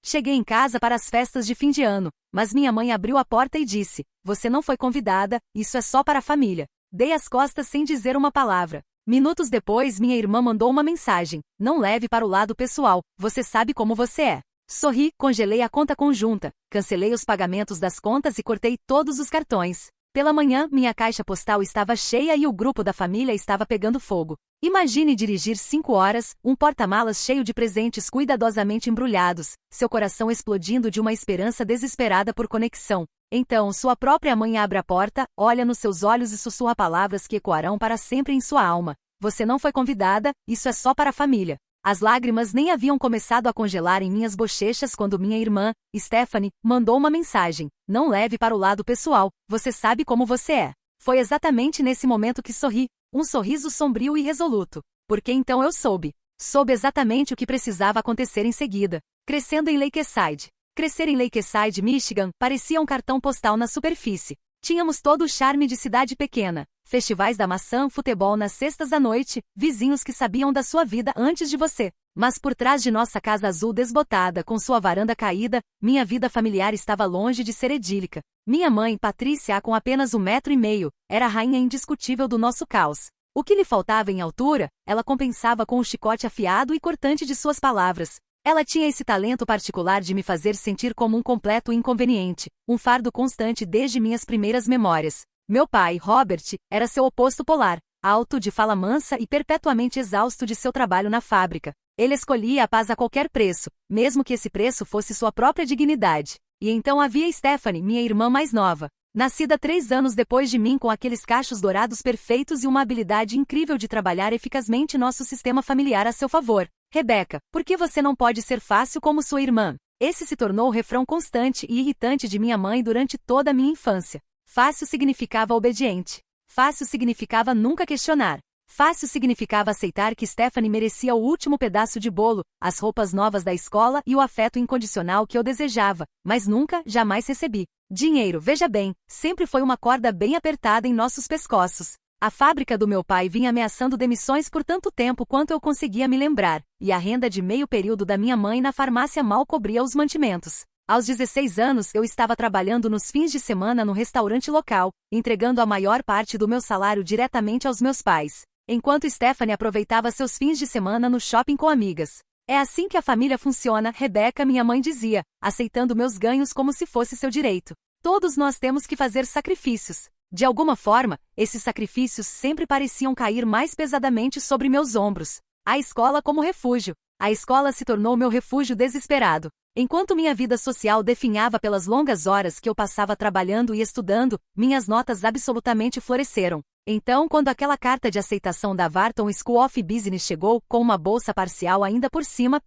Cheguei em casa para as festas de fim de ano, mas minha mãe abriu a porta e disse: "Você não foi convidada, isso é só para a família." Dei as costas sem dizer uma palavra. Minutos depois, minha irmã mandou uma mensagem: "Não leve para o lado pessoal, você sabe como você é." Sorri, congelei a conta conjunta, cancelei os pagamentos das contas e cortei todos os cartões. Pela manhã, minha caixa postal estava cheia e o grupo da família estava pegando fogo. Imagine dirigir 5 horas, um porta-malas cheio de presentes cuidadosamente embrulhados, seu coração explodindo de uma esperança desesperada por conexão. Então, sua própria mãe abre a porta, olha nos seus olhos e sussurra palavras que ecoarão para sempre em sua alma. "Você não foi convidada, isso é só para a família." As lágrimas nem haviam começado a congelar em minhas bochechas quando minha irmã, Stephanie, mandou uma mensagem: "Não leve para o lado pessoal, você sabe como você é." Foi exatamente nesse momento que sorri, um sorriso sombrio e resoluto. Porque então eu soube. Soube exatamente o que precisava acontecer em seguida. Crescendo em Lakeside. Crescer em Lakeside, Michigan, parecia um cartão postal na superfície. Tínhamos todo o charme de cidade pequena. Festivais da maçã, futebol nas sextas à noite, vizinhos que sabiam da sua vida antes de você. Mas por trás de nossa casa azul desbotada, com sua varanda caída, minha vida familiar estava longe de ser idílica. Minha mãe, Patrícia, com apenas 1,5 m, era a rainha indiscutível do nosso caos. O que lhe faltava em altura, ela compensava com o chicote afiado e cortante de suas palavras. Ela tinha esse talento particular de me fazer sentir como um completo inconveniente, um fardo constante desde minhas primeiras memórias. Meu pai, Robert, era seu oposto polar, alto, de fala mansa e perpetuamente exausto de seu trabalho na fábrica. Ele escolhia a paz a qualquer preço, mesmo que esse preço fosse sua própria dignidade. E então havia Stephanie, minha irmã mais nova, nascida 3 anos depois de mim, com aqueles cachos dourados perfeitos e uma habilidade incrível de trabalhar eficazmente nosso sistema familiar a seu favor. "Rebecca, por que você não pode ser fácil como sua irmã?" Esse se tornou o refrão constante e irritante de minha mãe durante toda a minha infância. Fácil significava obediente. Fácil significava nunca questionar. Fácil significava aceitar que Stephanie merecia o último pedaço de bolo, as roupas novas da escola e o afeto incondicional que eu desejava, mas nunca, jamais recebi. Dinheiro, veja bem, sempre foi uma corda bem apertada em nossos pescoços. A fábrica do meu pai vinha ameaçando demissões por tanto tempo quanto eu conseguia me lembrar, e a renda de meio período da minha mãe na farmácia mal cobria os mantimentos. Aos 16 anos, eu estava trabalhando nos fins de semana no restaurante local, entregando a maior parte do meu salário diretamente aos meus pais, enquanto Stephanie aproveitava seus fins de semana no shopping com amigas. "É assim que a família funciona, Rebecca", minha mãe dizia, aceitando meus ganhos como se fosse seu direito. "Todos nós temos que fazer sacrifícios." De alguma forma, esses sacrifícios sempre pareciam cair mais pesadamente sobre meus ombros. A escola como refúgio. A escola se tornou meu refúgio desesperado. Enquanto minha vida social definhava pelas longas horas que eu passava trabalhando e estudando, minhas notas absolutamente floresceram. Então, quando aquela carta de aceitação da Wharton School of Business chegou, com uma bolsa parcial ainda por cima,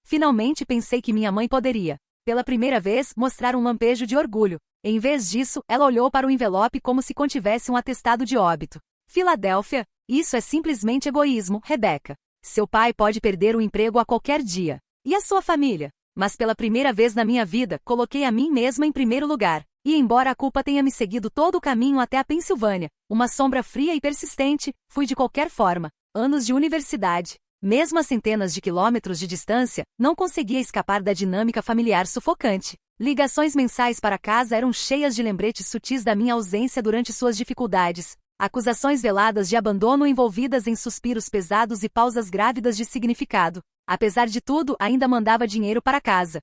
finalmente pensei que minha mãe poderia, pela primeira vez, mostrar um lampejo de orgulho. Em vez disso, ela olhou para o envelope como se contivesse um atestado de óbito. "Filadélfia, isso é simplesmente egoísmo, Rebecca. Seu pai pode perder o emprego a qualquer dia. E a sua família?" Mas pela primeira vez na minha vida, coloquei a mim mesma em primeiro lugar. E embora a culpa tenha me seguido todo o caminho até a Pensilvânia, uma sombra fria e persistente, fui de qualquer forma. Anos de universidade. Mesmo a centenas de quilômetros de distância, não conseguia escapar da dinâmica familiar sufocante. Ligações mensais para casa eram cheias de lembretes sutis da minha ausência durante suas dificuldades. Acusações veladas de abandono envolvidas em suspiros pesados e pausas grávidas de significado. Apesar de tudo, ainda mandava dinheiro para casa.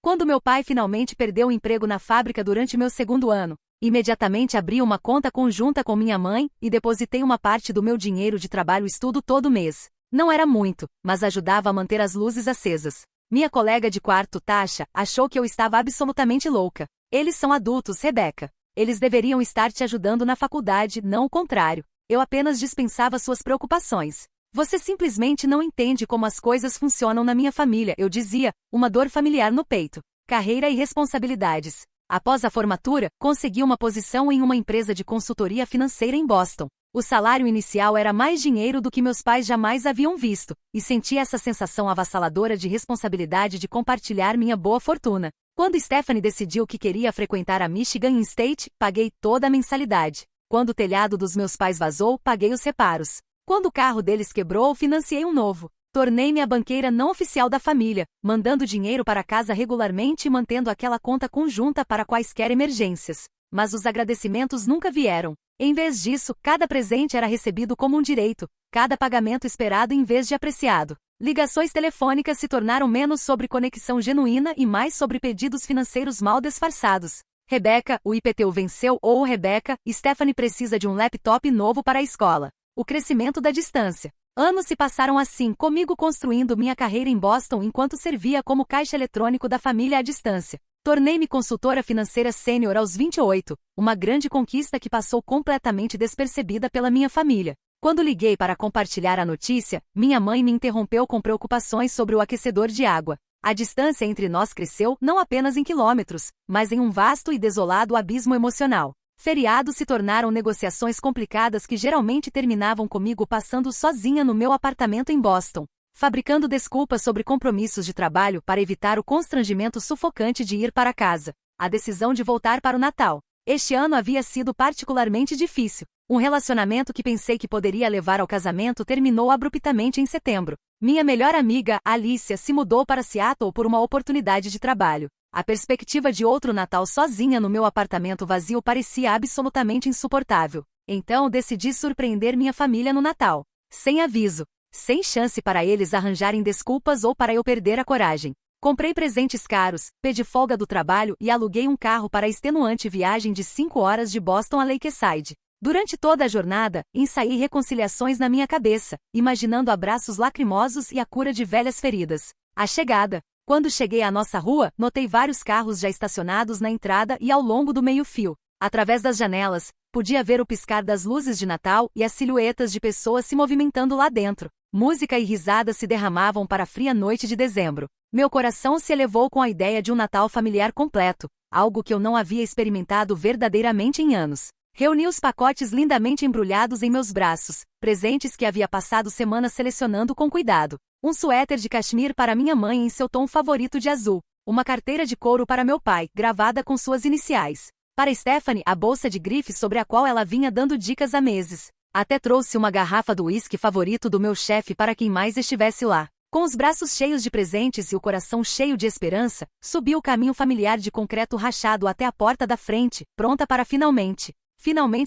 Quando meu pai finalmente perdeu o emprego na fábrica durante meu 2º ano, imediatamente abri uma conta conjunta com minha mãe e depositei uma parte do meu dinheiro de trabalho e estudo todo mês. Não era muito, mas ajudava a manter as luzes acesas. Minha colega de quarto, Tasha, achou que eu estava absolutamente louca. "Eles são adultos, Rebecca. Eles deveriam estar te ajudando na faculdade, não o contrário." Eu apenas dispensava suas preocupações. "Você simplesmente não entende como as coisas funcionam na minha família", eu dizia, uma dor familiar no peito. Carreira e responsabilidades. Após a formatura, consegui uma posição em uma empresa de consultoria financeira em Boston. O salário inicial era mais dinheiro do que meus pais jamais haviam visto, e senti essa sensação avassaladora de responsabilidade de compartilhar minha boa fortuna. Quando Stephanie decidiu que queria frequentar a Michigan State, paguei toda a mensalidade. Quando o telhado dos meus pais vazou, paguei os reparos. Quando o carro deles quebrou, financiei um novo. Tornei-me a banqueira não oficial da família, mandando dinheiro para casa regularmente e mantendo aquela conta conjunta para quaisquer emergências. Mas os agradecimentos nunca vieram. Em vez disso, cada presente era recebido como um direito, cada pagamento esperado em vez de apreciado. Ligações telefônicas se tornaram menos sobre conexão genuína e mais sobre pedidos financeiros mal disfarçados. Rebeca, o IPTU venceu ou Rebeca, Stephanie precisa de um laptop novo para a escola. O crescimento da distância. Anos se passaram assim comigo construindo minha carreira em Boston enquanto servia como caixa eletrônico da família à distância. Tornei-me consultora financeira sênior aos 28, uma grande conquista que passou completamente despercebida pela minha família. Quando liguei para compartilhar a notícia, minha mãe me interrompeu com preocupações sobre o aquecedor de água. A distância entre nós cresceu não apenas em quilômetros, mas em um vasto e desolado abismo emocional. Feriados se tornaram negociações complicadas que geralmente terminavam comigo passando sozinha no meu apartamento em Boston, fabricando desculpas sobre compromissos de trabalho para evitar o constrangimento sufocante de ir para casa. A decisão de voltar para o Natal. Este ano havia sido particularmente difícil. Um relacionamento que pensei que poderia levar ao casamento terminou abruptamente em setembro. Minha melhor amiga, Alicia, se mudou para Seattle por uma oportunidade de trabalho. A perspectiva de outro Natal sozinha no meu apartamento vazio parecia absolutamente insuportável. Então decidi surpreender minha família no Natal. Sem aviso. Sem chance para eles arranjarem desculpas ou para eu perder a coragem. Comprei presentes caros, pedi folga do trabalho e aluguei um carro para a extenuante viagem de 5 horas de Boston a Lakeside. Durante toda a jornada, ensaiei reconciliações na minha cabeça, imaginando abraços lacrimosos e a cura de velhas feridas. A chegada. Quando cheguei à nossa rua, notei vários carros já estacionados na entrada e ao longo do meio-fio. Através das janelas, podia ver o piscar das luzes de Natal e as silhuetas de pessoas se movimentando lá dentro. Música e risadas se derramavam para a fria noite de dezembro. Meu coração se elevou com a ideia de um Natal familiar completo, algo que eu não havia experimentado verdadeiramente em anos. Reuni os pacotes lindamente embrulhados em meus braços, presentes que havia passado semanas selecionando com cuidado. Um suéter de cachemir para minha mãe em seu tom favorito de azul. Uma carteira de couro para meu pai, gravada com suas iniciais. Para Stephanie, a bolsa de grife sobre a qual ela vinha dando dicas há meses. Até trouxe uma garrafa do uísque favorito do meu chefe para quem mais estivesse lá. Com os braços cheios de presentes e o coração cheio de esperança, subi o caminho familiar de concreto rachado até a porta da frente, pronta para finalmente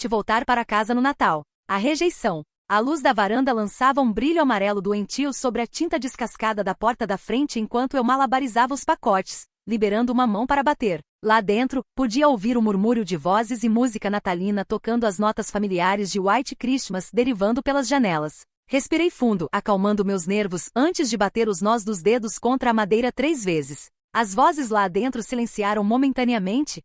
voltar para casa no Natal. A rejeição. A luz da varanda lançava um brilho amarelo doentio sobre a tinta descascada da porta da frente enquanto eu malabarizava os pacotes, liberando uma mão para bater. Lá dentro, podia ouvir o murmúrio de vozes e música natalina tocando as notas familiares de White Christmas derivando pelas janelas. Respirei fundo, acalmando meus nervos antes de bater os nós dos dedos contra a madeira 3 vezes. As vozes lá dentro silenciaram momentaneamente,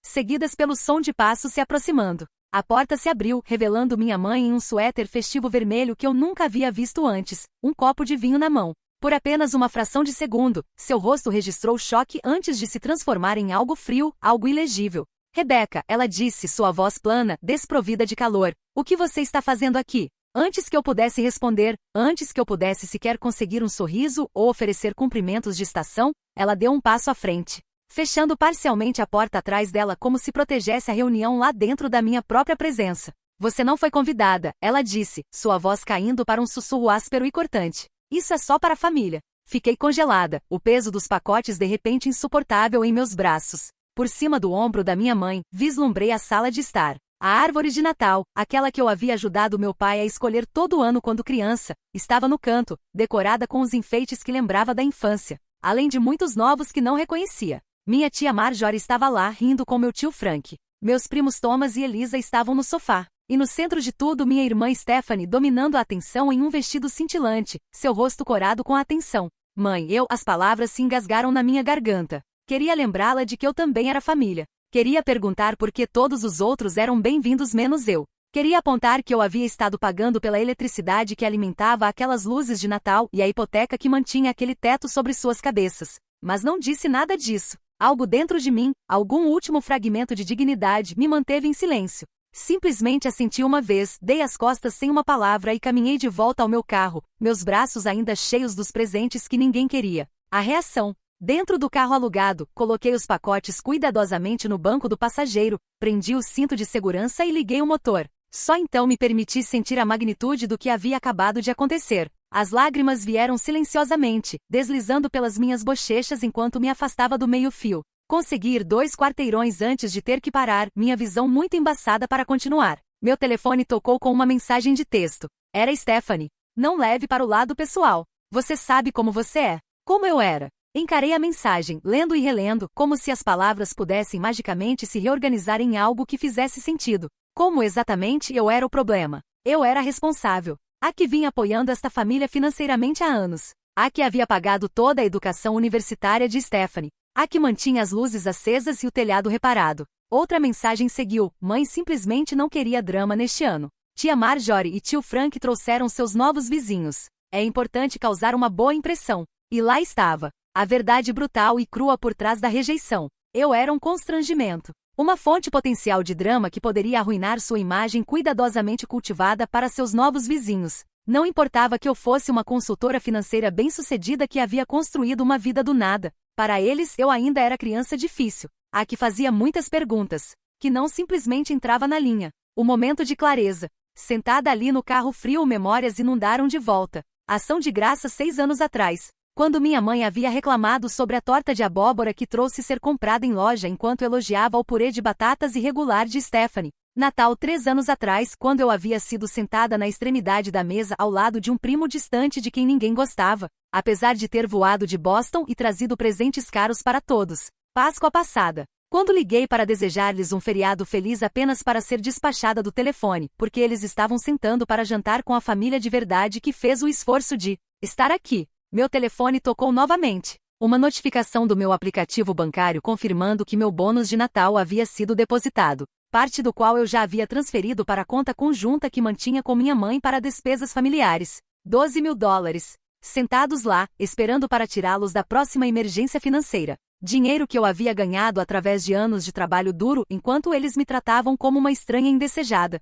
seguidas pelo som de passos se aproximando. A porta se abriu, revelando minha mãe em um suéter festivo vermelho que eu nunca havia visto antes, um copo de vinho na mão. Por apenas uma fração de segundo, seu rosto registrou choque antes de se transformar em algo frio, algo ilegível. Rebeca, ela disse, sua voz plana, desprovida de calor. O que você está fazendo aqui? Antes que eu pudesse responder, antes que eu pudesse sequer conseguir um sorriso ou oferecer cumprimentos de estação, ela deu um passo à frente, fechando parcialmente a porta atrás dela como se protegesse a reunião lá dentro da minha própria presença. Você não foi convidada, ela disse, sua voz caindo para um sussurro áspero e cortante. Isso é só para a família. Fiquei congelada, o peso dos pacotes de repente insuportável em meus braços. Por cima do ombro da minha mãe, vislumbrei a sala de estar. A árvore de Natal, aquela que eu havia ajudado meu pai a escolher todo ano quando criança, estava no canto, decorada com os enfeites que lembrava da infância, além de muitos novos que não reconhecia. Minha tia Marjorie estava lá rindo com meu tio Frank. Meus primos Thomas e Elisa estavam no sofá. E no centro de tudo minha irmã Stephanie dominando a atenção em um vestido cintilante, seu rosto corado com a atenção. Mãe, as palavras se engasgaram na minha garganta. Queria lembrá-la de que eu também era família. Queria perguntar por que todos os outros eram bem-vindos menos eu. Queria apontar que eu havia estado pagando pela eletricidade que alimentava aquelas luzes de Natal e a hipoteca que mantinha aquele teto sobre suas cabeças. Mas não disse nada disso. Algo dentro de mim, algum último fragmento de dignidade, me manteve em silêncio. Simplesmente assenti uma vez, dei as costas sem uma palavra e caminhei de volta ao meu carro, meus braços ainda cheios dos presentes que ninguém queria. A reação. Dentro do carro alugado, coloquei os pacotes cuidadosamente no banco do passageiro, prendi o cinto de segurança e liguei o motor. Só então me permiti sentir a magnitude do que havia acabado de acontecer. As lágrimas vieram silenciosamente, deslizando pelas minhas bochechas enquanto me afastava do meio-fio. Consegui ir 2 quarteirões antes de ter que parar, minha visão muito embaçada para continuar. Meu telefone tocou com uma mensagem de texto. Era Stephanie. Não leve para o lado pessoal. Você sabe como você é. Como eu era. Encarei a mensagem, lendo e relendo, como se as palavras pudessem magicamente se reorganizar em algo que fizesse sentido. Como exatamente eu era o problema? Eu era a responsável. A que vinha apoiando esta família financeiramente há anos. A que havia pagado toda a educação universitária de Stephanie. A que mantinha as luzes acesas e o telhado reparado. Outra mensagem seguiu: mãe simplesmente não queria drama neste ano. Tia Marjorie e tio Frank trouxeram seus novos vizinhos. É importante causar uma boa impressão. E lá estava. A verdade brutal e crua por trás da rejeição. Eu era um constrangimento. Uma fonte potencial de drama que poderia arruinar sua imagem cuidadosamente cultivada para seus novos vizinhos. Não importava que eu fosse uma consultora financeira bem-sucedida que havia construído uma vida do nada. Para eles, eu ainda era criança difícil. A que fazia muitas perguntas. Que não simplesmente entrava na linha. O momento de clareza. Sentada ali no carro frio, memórias inundaram de volta. Ação de graça 6 anos atrás. Quando minha mãe havia reclamado sobre a torta de abóbora que trouxe ser comprada em loja enquanto elogiava o purê de batatas irregular de Stephanie. Natal 3 anos atrás, quando eu havia sido sentada na extremidade da mesa ao lado de um primo distante de quem ninguém gostava, apesar de ter voado de Boston e trazido presentes caros para todos. Páscoa passada. Quando liguei para desejar-lhes um feriado feliz apenas para ser despachada do telefone, porque eles estavam sentando para jantar com a família de verdade que fez o esforço de estar aqui. Meu telefone tocou novamente. Uma notificação do meu aplicativo bancário confirmando que meu bônus de Natal havia sido depositado, parte do qual eu já havia transferido para a conta conjunta que mantinha com minha mãe para despesas familiares. $12.000. Sentados lá, esperando para tirá-los da próxima emergência financeira. Dinheiro que eu havia ganhado através de anos de trabalho duro enquanto eles me tratavam como uma estranha indesejada.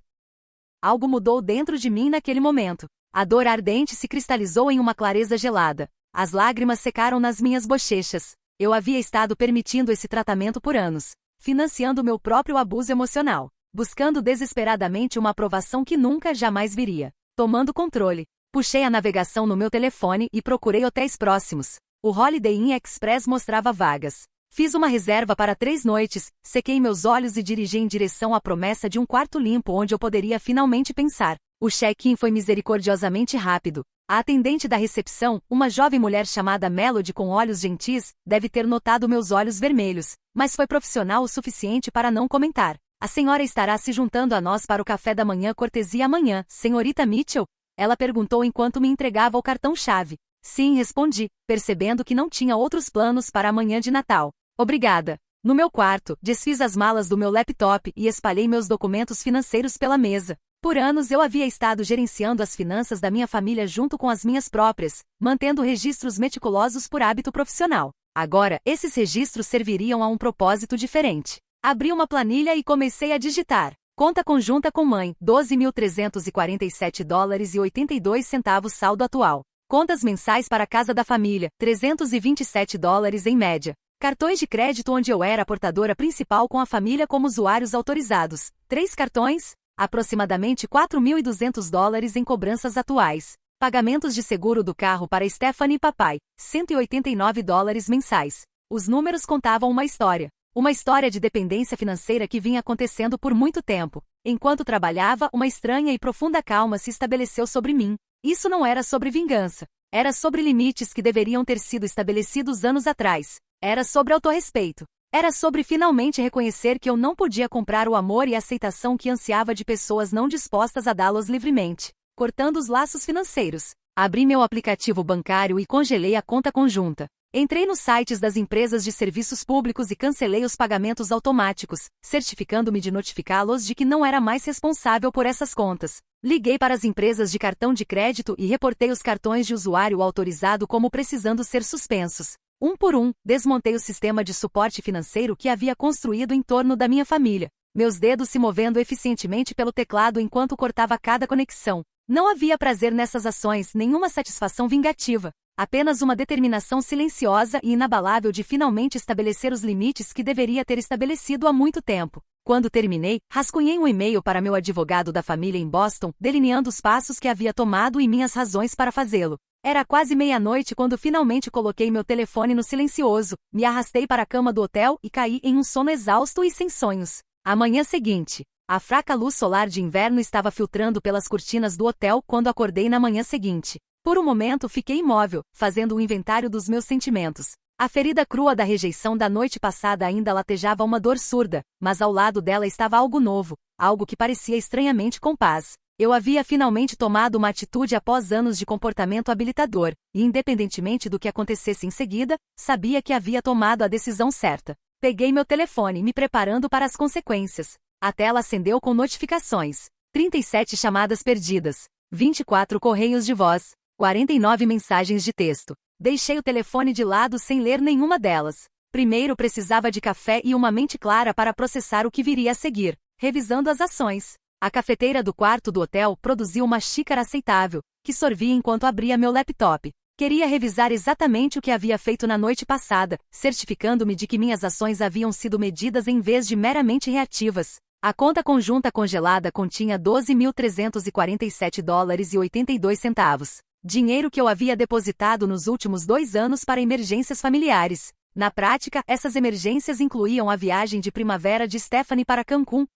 Algo mudou dentro de mim naquele momento. A dor ardente se cristalizou em uma clareza gelada. As lágrimas secaram nas minhas bochechas. Eu havia estado permitindo esse tratamento por anos, financiando meu próprio abuso emocional, buscando desesperadamente uma aprovação que nunca jamais viria. Tomando controle, puxei a navegação no meu telefone e procurei hotéis próximos. O Holiday Inn Express mostrava vagas. Fiz uma reserva para 3 noites, sequei meus olhos e dirigi em direção à promessa de um quarto limpo onde eu poderia finalmente pensar. O check-in foi misericordiosamente rápido. A atendente da recepção, uma jovem mulher chamada Melody com olhos gentis, deve ter notado meus olhos vermelhos, mas foi profissional o suficiente para não comentar. A senhora estará se juntando a nós para o café da manhã cortesia amanhã, senhorita Mitchell? Ela perguntou enquanto me entregava o cartão-chave. Sim, respondi, percebendo que não tinha outros planos para a manhã de Natal. Obrigada. No meu quarto, desfiz as malas do meu laptop e espalhei meus documentos financeiros pela mesa. Por anos eu havia estado gerenciando as finanças da minha família junto com as minhas próprias, mantendo registros meticulosos por hábito profissional. Agora, esses registros serviriam a um propósito diferente. Abri uma planilha e comecei a digitar. Conta conjunta com mãe, $12.347,82 saldo atual. Contas mensais para a casa da família, $327 em média. Cartões de crédito onde eu era a portadora principal com a família como usuários autorizados. 3 cartões? Aproximadamente $4.200 em cobranças atuais. Pagamentos de seguro do carro para Stephanie e papai, $189 mensais. Os números contavam uma história. Uma história de dependência financeira que vinha acontecendo por muito tempo. Enquanto trabalhava, uma estranha e profunda calma se estabeleceu sobre mim. Isso não era sobre vingança. Era sobre limites que deveriam ter sido estabelecidos anos atrás. Era sobre autorrespeito. Era sobre finalmente reconhecer que eu não podia comprar o amor e a aceitação que ansiava de pessoas não dispostas a dá-los livremente. Cortando os laços financeiros. Abri meu aplicativo bancário e congelei a conta conjunta. Entrei nos sites das empresas de serviços públicos e cancelei os pagamentos automáticos, certificando-me de notificá-los de que não era mais responsável por essas contas. Liguei para as empresas de cartão de crédito e reportei os cartões de usuário autorizado como precisando ser suspensos. Um por um, desmontei o sistema de suporte financeiro que havia construído em torno da minha família, meus dedos se movendo eficientemente pelo teclado enquanto cortava cada conexão. Não havia prazer nessas ações, nenhuma satisfação vingativa, apenas uma determinação silenciosa e inabalável de finalmente estabelecer os limites que deveria ter estabelecido há muito tempo. Quando terminei, rascunhei um e-mail para meu advogado da família em Boston, delineando os passos que havia tomado e minhas razões para fazê-lo. Era quase meia-noite quando finalmente coloquei meu telefone no silencioso, me arrastei para a cama do hotel e caí em um sono exausto e sem sonhos. A manhã seguinte, a fraca luz solar de inverno estava filtrando pelas cortinas do hotel quando acordei na manhã seguinte. Por um momento fiquei imóvel, fazendo um inventário dos meus sentimentos. A ferida crua da rejeição da noite passada ainda latejava uma dor surda, mas ao lado dela estava algo novo, algo que parecia estranhamente com paz. Eu havia finalmente tomado uma atitude após anos de comportamento habilitador, e independentemente do que acontecesse em seguida, sabia que havia tomado a decisão certa. Peguei meu telefone, me preparando para as consequências. A tela acendeu com notificações. 37 chamadas perdidas. 24 correios de voz. 49 mensagens de texto. Deixei o telefone de lado sem ler nenhuma delas. Primeiro precisava de café e uma mente clara para processar o que viria a seguir, revisando as ações. A cafeteira do quarto do hotel produziu uma xícara aceitável, que sorvi enquanto abria meu laptop. Queria revisar exatamente o que havia feito na noite passada, certificando-me de que minhas ações haviam sido medidas em vez de meramente reativas. A conta conjunta congelada continha $12.347,82. Dinheiro que eu havia depositado nos últimos 2 anos para emergências familiares. Na prática, essas emergências incluíam a viagem de primavera de Stephanie para Cancún,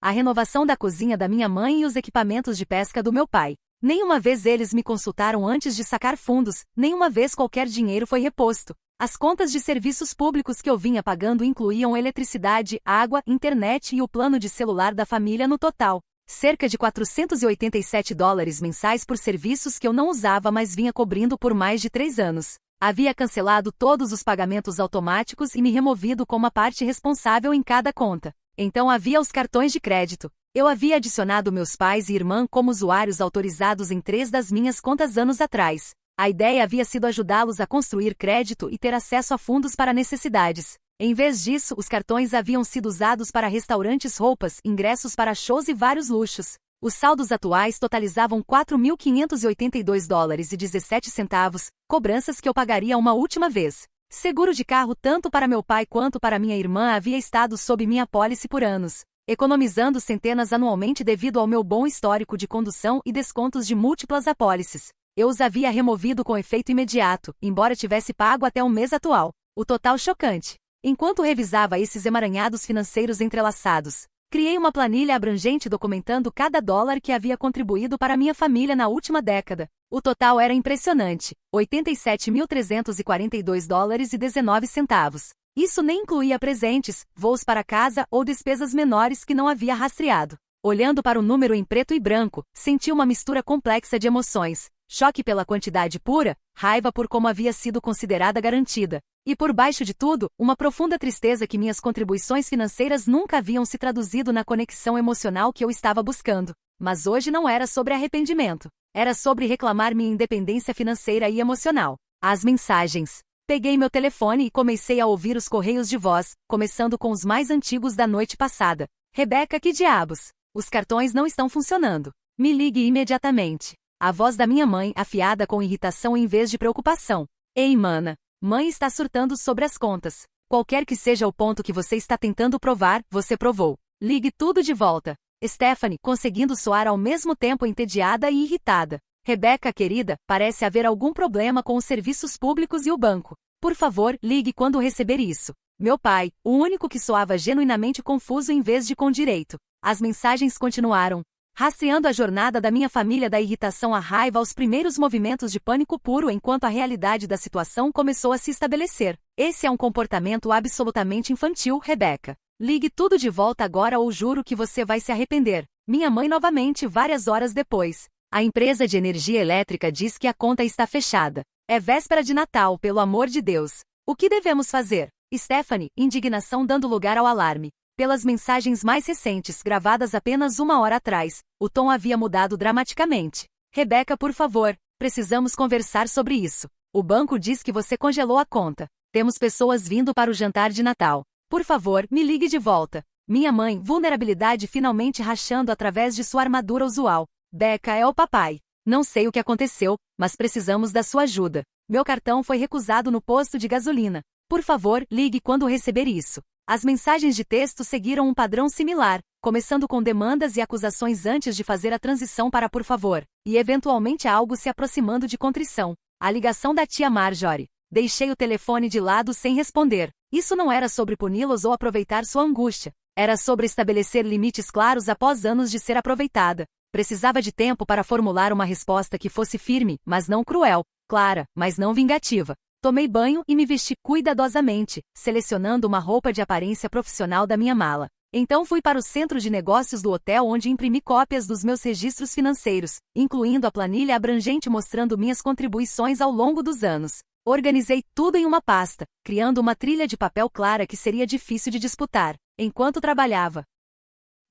a renovação da cozinha da minha mãe e os equipamentos de pesca do meu pai. Nenhuma vez eles me consultaram antes de sacar fundos, nenhuma vez qualquer dinheiro foi reposto. As contas de serviços públicos que eu vinha pagando incluíam eletricidade, água, internet e o plano de celular da família no total. Cerca de $487 mensais por serviços que eu não usava, mas vinha cobrindo por mais de 3 anos. Havia cancelado todos os pagamentos automáticos e me removido como a parte responsável em cada conta. Então havia os cartões de crédito. Eu havia adicionado meus pais e irmã como usuários autorizados em 3 das minhas contas anos atrás. A ideia havia sido ajudá-los a construir crédito e ter acesso a fundos para necessidades. Em vez disso, os cartões haviam sido usados para restaurantes, roupas, ingressos para shows e vários luxos. Os saldos atuais totalizavam $4.582,17, cobranças que eu pagaria uma última vez. Seguro de carro tanto para meu pai quanto para minha irmã havia estado sob minha pólice por anos, economizando centenas anualmente devido ao meu bom histórico de condução e descontos de múltiplas apólices. Eu os havia removido com efeito imediato, embora tivesse pago até o mês atual. O total chocante. Enquanto revisava esses emaranhados financeiros entrelaçados, criei uma planilha abrangente documentando cada dólar que havia contribuído para minha família na última década. O total era impressionante, $87.342,19. Isso nem incluía presentes, voos para casa ou despesas menores que não havia rastreado. Olhando para o número em preto e branco, senti uma mistura complexa de emoções. Choque pela quantidade pura, raiva por como havia sido considerada garantida. E por baixo de tudo, uma profunda tristeza que minhas contribuições financeiras nunca haviam se traduzido na conexão emocional que eu estava buscando. Mas hoje não era sobre arrependimento. Era sobre reclamar minha independência financeira e emocional. As mensagens. Peguei meu telefone e comecei a ouvir os correios de voz, começando com os mais antigos da noite passada. Rebeca, que diabos? Os cartões não estão funcionando. Me ligue imediatamente. A voz da minha mãe, afiada com irritação em vez de preocupação. Ei, mana. Mãe está surtando sobre as contas. Qualquer que seja o ponto que você está tentando provar, você provou. Ligue tudo de volta. Stephanie, conseguindo soar ao mesmo tempo entediada e irritada. Rebeca, querida, parece haver algum problema com os serviços públicos e o banco. Por favor, ligue quando receber isso. Meu pai, o único que soava genuinamente confuso em vez de com direito. As mensagens continuaram. Rastreando a jornada da minha família da irritação à raiva aos primeiros movimentos de pânico puro enquanto a realidade da situação começou a se estabelecer. Esse é um comportamento absolutamente infantil, Rebeca. Ligue tudo de volta agora ou juro que você vai se arrepender. Minha mãe novamente várias horas depois. A empresa de energia elétrica diz que a conta está fechada. É véspera de Natal, pelo amor de Deus. O que devemos fazer? Stephanie, indignação dando lugar ao alarme. Pelas mensagens mais recentes, gravadas apenas 1 hora atrás, o tom havia mudado dramaticamente. Rebeca, por favor, precisamos conversar sobre isso. O banco diz que você congelou a conta. Temos pessoas vindo para o jantar de Natal. Por favor, me ligue de volta. Minha mãe, vulnerabilidade finalmente rachando através de sua armadura usual. Becca, é o papai. Não sei o que aconteceu, mas precisamos da sua ajuda. Meu cartão foi recusado no posto de gasolina. Por favor, ligue quando receber isso. As mensagens de texto seguiram um padrão similar, começando com demandas e acusações antes de fazer a transição para por favor, e eventualmente algo se aproximando de contrição. A ligação da tia Marjorie. Deixei o telefone de lado sem responder. Isso não era sobre puni-los ou aproveitar sua angústia. Era sobre estabelecer limites claros após anos de ser aproveitada. Precisava de tempo para formular uma resposta que fosse firme, mas não cruel, clara, mas não vingativa. Tomei banho e me vesti cuidadosamente, selecionando uma roupa de aparência profissional da minha mala. Então fui para o centro de negócios do hotel onde imprimi cópias dos meus registros financeiros, incluindo a planilha abrangente mostrando minhas contribuições ao longo dos anos. Organizei tudo em uma pasta, criando uma trilha de papel clara que seria difícil de disputar, enquanto trabalhava.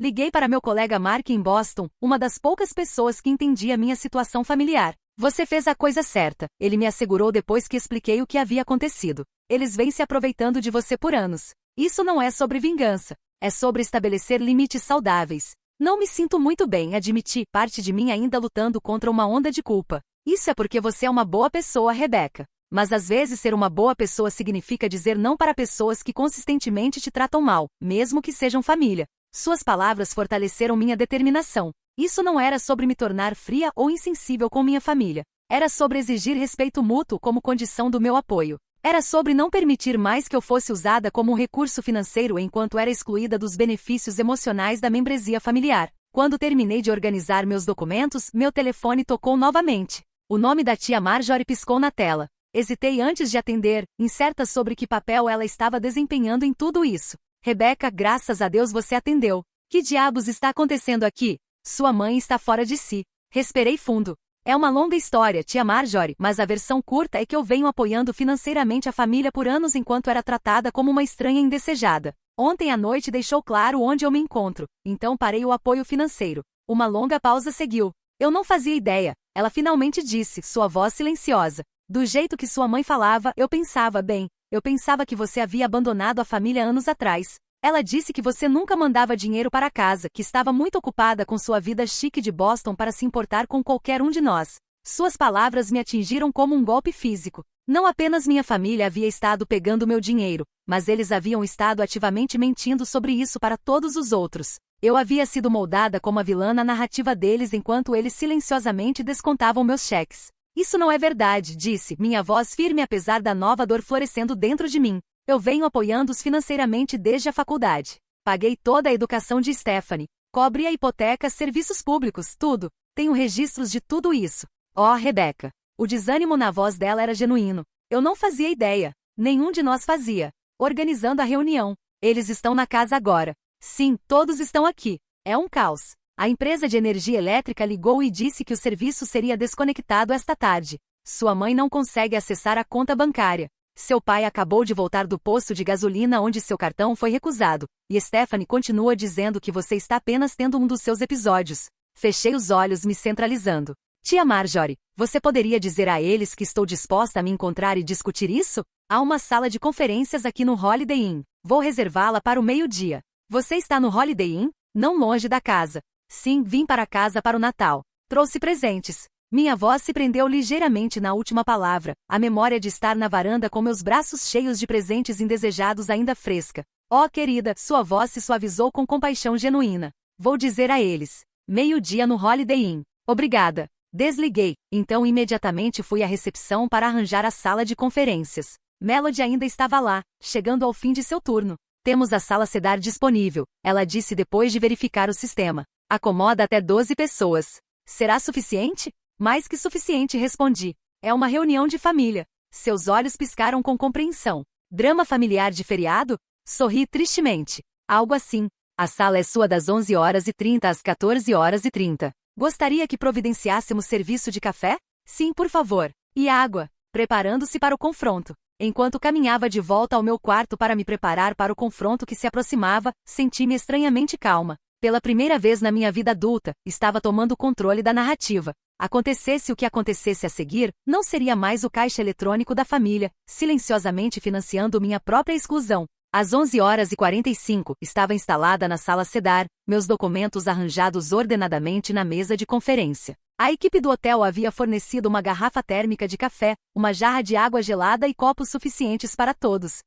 Liguei para meu colega Mark em Boston, uma das poucas pessoas que entendia minha situação familiar. Você fez a coisa certa, ele me assegurou depois que expliquei o que havia acontecido. Eles vêm se aproveitando de você por anos. Isso não é sobre vingança, é sobre estabelecer limites saudáveis. Não me sinto muito bem, admiti, parte de mim ainda lutando contra uma onda de culpa. Isso é porque você é uma boa pessoa, Rebecca. Mas às vezes ser uma boa pessoa significa dizer não para pessoas que consistentemente te tratam mal, mesmo que sejam família. Suas palavras fortaleceram minha determinação. Isso não era sobre me tornar fria ou insensível com minha família. Era sobre exigir respeito mútuo como condição do meu apoio. Era sobre não permitir mais que eu fosse usada como um recurso financeiro enquanto era excluída dos benefícios emocionais da membresia familiar. Quando terminei de organizar meus documentos, meu telefone tocou novamente. O nome da tia Marjorie piscou na tela. Hesitei antes de atender, incerta sobre que papel ela estava desempenhando em tudo isso. Rebecca, graças a Deus você atendeu. Que diabos está acontecendo aqui? Sua mãe está fora de si. Respirei fundo. É uma longa história, tia Marjorie, mas a versão curta é que eu venho apoiando financeiramente a família por anos enquanto era tratada como uma estranha indesejada. Ontem à noite deixou claro onde eu me encontro, então parei o apoio financeiro. Uma longa pausa seguiu. Eu não fazia ideia. Ela finalmente disse, sua voz silenciosa. Do jeito que sua mãe falava, eu pensava, bem, eu pensava que você havia abandonado a família anos atrás. Ela disse que você nunca mandava dinheiro para casa, que estava muito ocupada com sua vida chique de Boston para se importar com qualquer um de nós. Suas palavras me atingiram como um golpe físico. Não apenas minha família havia estado pegando meu dinheiro, mas eles haviam estado ativamente mentindo sobre isso para todos os outros. Eu havia sido moldada como a vilã na narrativa deles enquanto eles silenciosamente descontavam meus cheques. Isso não é verdade, disse, minha voz firme apesar da nova dor florescendo dentro de mim. Eu venho apoiando-os financeiramente desde a faculdade. Paguei toda a educação de Stephanie. Cobre a hipoteca, serviços públicos, tudo. Tenho registros de tudo isso. Oh, Rebecca. O desânimo na voz dela era genuíno. Eu não fazia ideia. Nenhum de nós fazia. Organizando a reunião. Eles estão na casa agora. Sim, todos estão aqui. É um caos. A empresa de energia elétrica ligou e disse que o serviço seria desconectado esta tarde. Sua mãe não consegue acessar a conta bancária. Seu pai acabou de voltar do posto de gasolina onde seu cartão foi recusado. E Stephanie continua dizendo que você está apenas tendo um dos seus episódios. Fechei os olhos me centralizando. Tia Marjorie, você poderia dizer a eles que estou disposta a me encontrar e discutir isso? Há uma sala de conferências aqui no Holiday Inn. Vou reservá-la para o meio-dia. Você está no Holiday Inn? Não longe da casa. Sim, vim para casa para o Natal. Trouxe presentes. Minha voz se prendeu ligeiramente na última palavra, a memória de estar na varanda com meus braços cheios de presentes indesejados ainda fresca. Oh, querida, sua voz se suavizou com compaixão genuína. Vou dizer a eles. Meio-dia no Holiday Inn. Obrigada. Desliguei, então imediatamente fui à recepção para arranjar a sala de conferências. Melody ainda estava lá, chegando ao fim de seu turno. Temos a sala sedar disponível, ela disse depois de verificar o sistema. Acomoda até 12 pessoas. Será suficiente? Mais que suficiente, respondi. É uma reunião de família. Seus olhos piscaram com compreensão. Drama familiar de feriado? Sorri tristemente. Algo assim. A sala é sua das 11h30 às 14h30. Gostaria que providenciássemos serviço de café? Sim, por favor. E água. Preparando-se para o confronto. Enquanto caminhava de volta ao meu quarto para me preparar para o confronto que se aproximava, senti-me estranhamente calma. Pela primeira vez na minha vida adulta, estava tomando o controle da narrativa. Acontecesse o que acontecesse a seguir, não seria mais o caixa eletrônico da família, silenciosamente financiando minha própria exclusão. Às 11h45, estava instalada na sala sedar, meus documentos arranjados ordenadamente na mesa de conferência. A equipe do hotel havia fornecido uma garrafa térmica de café, uma jarra de água gelada e copos suficientes para todos.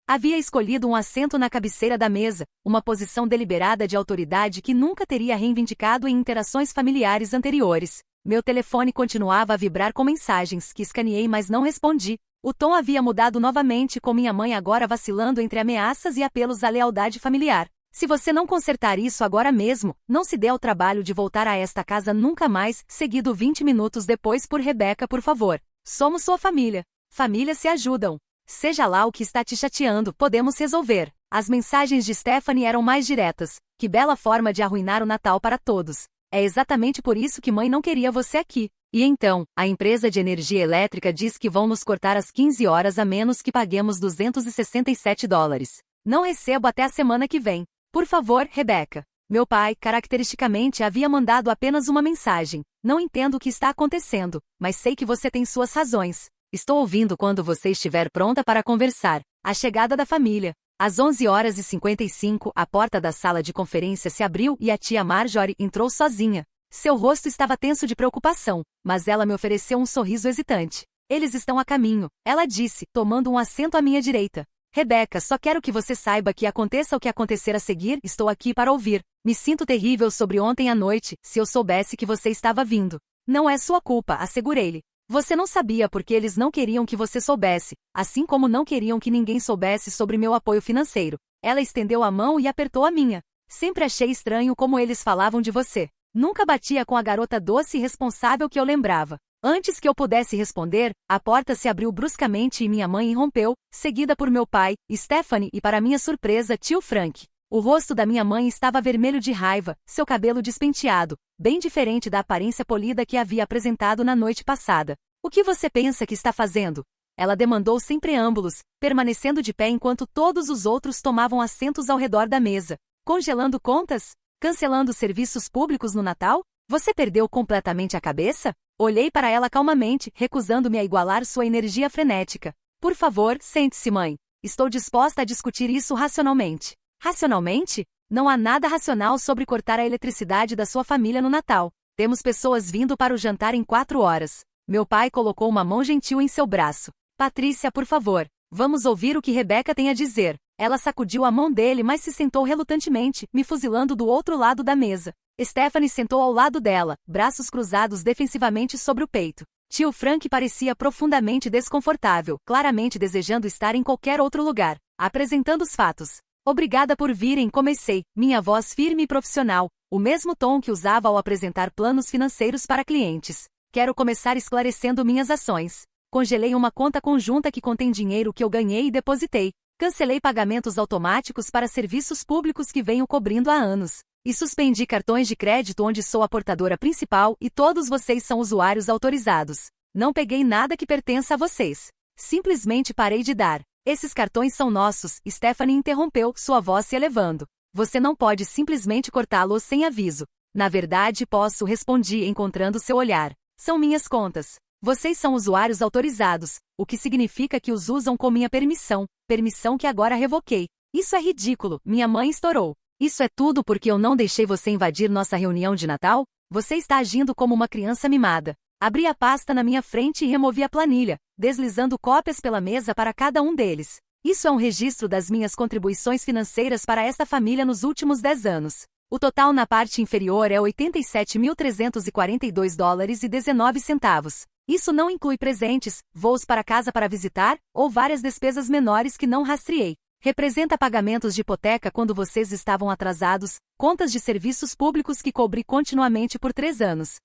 Havia escolhido um assento na cabeceira da mesa, uma posição deliberada de autoridade que nunca teria reivindicado em interações familiares anteriores. Meu telefone continuava a vibrar com mensagens que escaneei, mas não respondi. O tom havia mudado novamente, com minha mãe agora vacilando entre ameaças e apelos à lealdade familiar. Se você não consertar isso agora mesmo, não se dê ao trabalho de voltar a esta casa nunca mais, seguido 20 minutos depois por Rebeca, por favor. Somos sua família. Famílias se ajudam. Seja lá o que está te chateando, podemos resolver. As mensagens de Stephanie eram mais diretas. Que bela forma de arruinar o Natal para todos. É exatamente por isso que mãe não queria você aqui. E então, a empresa de energia elétrica diz que vão nos cortar às 15 horas a menos que paguemos $267. Não recebo até a semana que vem. Por favor, Rebeca. Meu pai, caracteristicamente, havia mandado apenas uma mensagem. Não entendo o que está acontecendo, mas sei que você tem suas razões. Estou ouvindo quando você estiver pronta para conversar. A chegada da família. Às 11h55, a porta da sala de conferência se abriu e a tia Marjorie entrou sozinha. Seu rosto estava tenso de preocupação, mas ela me ofereceu um sorriso hesitante. Eles estão a caminho, ela disse, tomando um assento à minha direita. Rebeca, só quero que você saiba que aconteça o que acontecer a seguir, estou aqui para ouvir. Me sinto terrível sobre ontem à noite, se eu soubesse que você estava vindo. Não é sua culpa, assegurei-lhe. Você não sabia porque eles não queriam que você soubesse, assim como não queriam que ninguém soubesse sobre meu apoio financeiro. Ela estendeu a mão e apertou a minha. Sempre achei estranho como eles falavam de você. Nunca batia com a garota doce e responsável que eu lembrava. Antes que eu pudesse responder, a porta se abriu bruscamente e minha mãe irrompeu, seguida por meu pai, Stephanie e, para minha surpresa, tio Frank. O rosto da minha mãe estava vermelho de raiva, seu cabelo despenteado, bem diferente da aparência polida que havia apresentado na noite passada. O que você pensa que está fazendo? Ela demandou sem preâmbulos, permanecendo de pé enquanto todos os outros tomavam assentos ao redor da mesa. Congelando contas? Cancelando serviços públicos no Natal? Você perdeu completamente a cabeça? Olhei para ela calmamente, recusando-me a igualar sua energia frenética. Por favor, sente-se, mãe. Estou disposta a discutir isso racionalmente. Racionalmente? Não há nada racional sobre cortar a eletricidade da sua família no Natal. Temos pessoas vindo para o jantar em 4 horas. Meu pai colocou uma mão gentil em seu braço. Patrícia, por favor. Vamos ouvir o que Rebeca tem a dizer. Ela sacudiu a mão dele, mas se sentou relutantemente, me fuzilando do outro lado da mesa. Stephanie sentou ao lado dela, braços cruzados defensivamente sobre o peito. Tio Frank parecia profundamente desconfortável, claramente desejando estar em qualquer outro lugar. Apresentando os fatos. Obrigada por virem, comecei, minha voz firme e profissional, o mesmo tom que usava ao apresentar planos financeiros para clientes. Quero começar esclarecendo minhas ações. Congelei uma conta conjunta que contém dinheiro que eu ganhei e depositei. Cancelei pagamentos automáticos para serviços públicos que venho cobrindo há anos. E suspendi cartões de crédito onde sou a portadora principal e todos vocês são usuários autorizados. Não peguei nada que pertença a vocês. Simplesmente parei de dar. Esses cartões são nossos, Stephanie interrompeu, sua voz se elevando. Você não pode simplesmente cortá-los sem aviso. Na verdade, posso, respondi, encontrando seu olhar. São minhas contas. Vocês são usuários autorizados, o que significa que os usam com minha permissão, permissão que agora revoquei. Isso é ridículo, minha mãe estourou. Isso é tudo porque eu não deixei você invadir nossa reunião de Natal? Você está agindo como uma criança mimada. Abri a pasta na minha frente e removi a planilha, deslizando cópias pela mesa para cada um deles. Isso é um registro das minhas contribuições financeiras para esta família nos últimos 10 anos. O total na parte inferior é $87.342,19. Isso não inclui presentes, voos para casa para visitar, ou várias despesas menores que não rastreei. Representa pagamentos de hipoteca quando vocês estavam atrasados, contas de serviços públicos que cobri continuamente por 3 anos.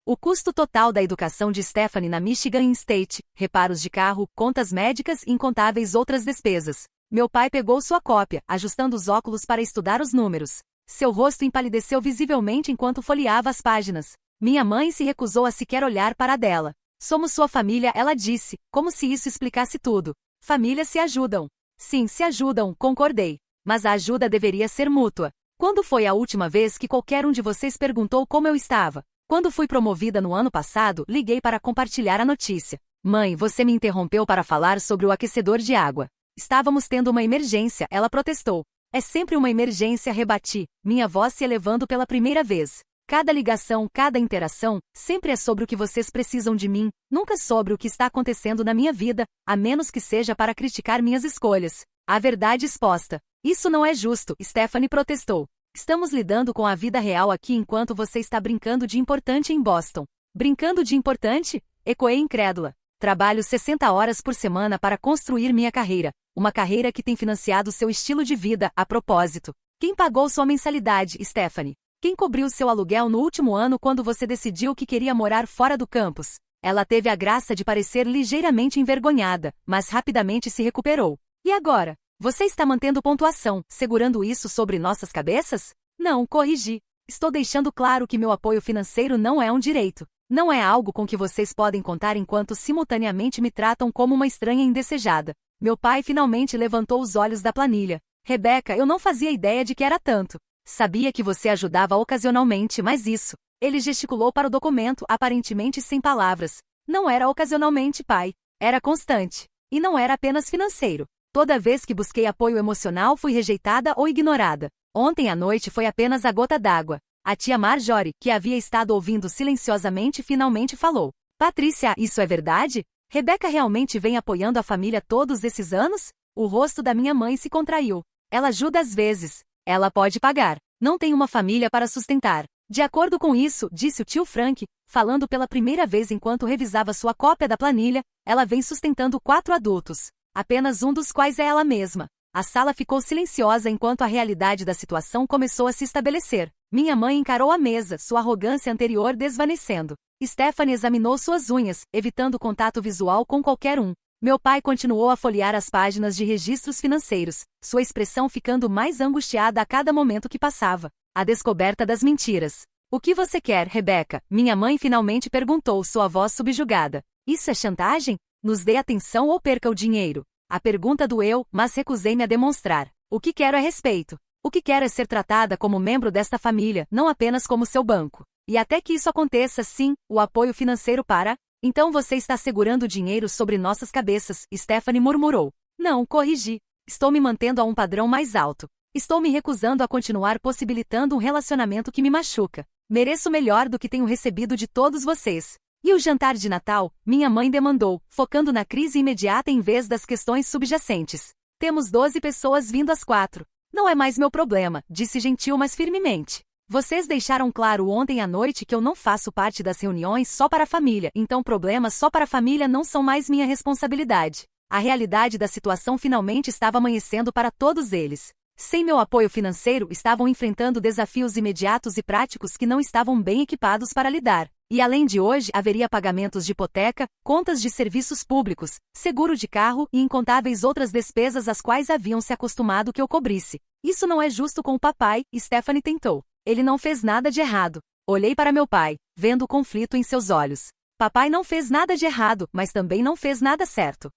O custo total da educação de Stephanie na Michigan State, reparos de carro, contas médicas e incontáveis outras despesas. Meu pai pegou sua cópia, ajustando os óculos para estudar os números. Seu rosto empalideceu visivelmente enquanto folheava as páginas. Minha mãe se recusou a sequer olhar para a dela. Somos sua família, ela disse, como se isso explicasse tudo. Famílias se ajudam. Sim, se ajudam, concordei. Mas a ajuda deveria ser mútua. Quando foi a última vez que qualquer um de vocês perguntou como eu estava? Quando fui promovida no ano passado, liguei para compartilhar a notícia. Mãe, você me interrompeu para falar sobre o aquecedor de água. Estávamos tendo uma emergência, ela protestou. É sempre uma emergência, rebati, minha voz se elevando pela primeira vez. Cada ligação, cada interação, sempre é sobre o que vocês precisam de mim, nunca sobre o que está acontecendo na minha vida, a menos que seja para criticar minhas escolhas. A verdade exposta. Isso não é justo, Stephanie protestou. Estamos lidando com a vida real aqui enquanto você está brincando de importante em Boston. Brincando de importante? Ecoei incrédula. Trabalho 60 horas por semana para construir minha carreira. Uma carreira que tem financiado seu estilo de vida, a propósito. Quem pagou sua mensalidade, Stephanie? Quem cobriu seu aluguel no último ano quando você decidiu que queria morar fora do campus? Ela teve a graça de parecer ligeiramente envergonhada, mas rapidamente se recuperou. E agora? Você está mantendo pontuação, segurando isso sobre nossas cabeças? Não, corrigi. Estou deixando claro que meu apoio financeiro não é um direito. Não é algo com que vocês podem contar enquanto simultaneamente me tratam como uma estranha indesejada. Meu pai finalmente levantou os olhos da planilha. Rebecca, eu não fazia ideia de que era tanto. Sabia que você ajudava ocasionalmente, mas isso. Ele gesticulou para o documento, aparentemente sem palavras. Não era ocasionalmente, pai. Era constante. E não era apenas financeiro. Toda vez que busquei apoio emocional fui rejeitada ou ignorada. Ontem à noite foi apenas a gota d'água. A tia Marjorie, que havia estado ouvindo silenciosamente, finalmente falou. Patrícia, isso é verdade? Rebecca realmente vem apoiando a família todos esses anos? O rosto da minha mãe se contraiu. Ela ajuda às vezes. Ela pode pagar. Não tem uma família para sustentar. De acordo com isso, disse o tio Frank, falando pela primeira vez enquanto revisava sua cópia da planilha, ela vem sustentando 4 adultos. Apenas um dos quais é ela mesma. A sala ficou silenciosa enquanto a realidade da situação começou a se estabelecer. Minha mãe encarou a mesa, sua arrogância anterior desvanecendo. Stephanie examinou suas unhas, evitando contato visual com qualquer um. Meu pai continuou a folhear as páginas de registros financeiros, sua expressão ficando mais angustiada a cada momento que passava. A descoberta das mentiras. O que você quer, Rebecca? Minha mãe finalmente perguntou, sua voz subjugada. Isso é chantagem? Nos dê atenção ou perca o dinheiro? A pergunta doeu, mas recusei-me a demonstrar. O que quero é respeito. O que quero é ser tratada como membro desta família, não apenas como seu banco. E até que isso aconteça, sim, o apoio financeiro para... Então você está segurando dinheiro sobre nossas cabeças, Stephanie murmurou. Não, corrigi. Estou me mantendo a um padrão mais alto. Estou me recusando a continuar possibilitando um relacionamento que me machuca. Mereço melhor do que tenho recebido de todos vocês. E o jantar de Natal? Minha mãe demandou, focando na crise imediata em vez das questões subjacentes. Temos 12 pessoas vindo às 4. Não é mais meu problema, disse gentil mas firmemente. Vocês deixaram claro ontem à noite que eu não faço parte das reuniões só para a família, então problemas só para a família não são mais minha responsabilidade. A realidade da situação finalmente estava amanhecendo para todos eles. Sem meu apoio financeiro, estavam enfrentando desafios imediatos e práticos que não estavam bem equipados para lidar. E além de hoje, haveria pagamentos de hipoteca, contas de serviços públicos, seguro de carro e incontáveis outras despesas às quais haviam se acostumado que eu cobrisse. Isso não é justo com o papai, Stephanie tentou. Ele não fez nada de errado. Olhei para meu pai, vendo o conflito em seus olhos. Papai não fez nada de errado, mas também não fez nada certo.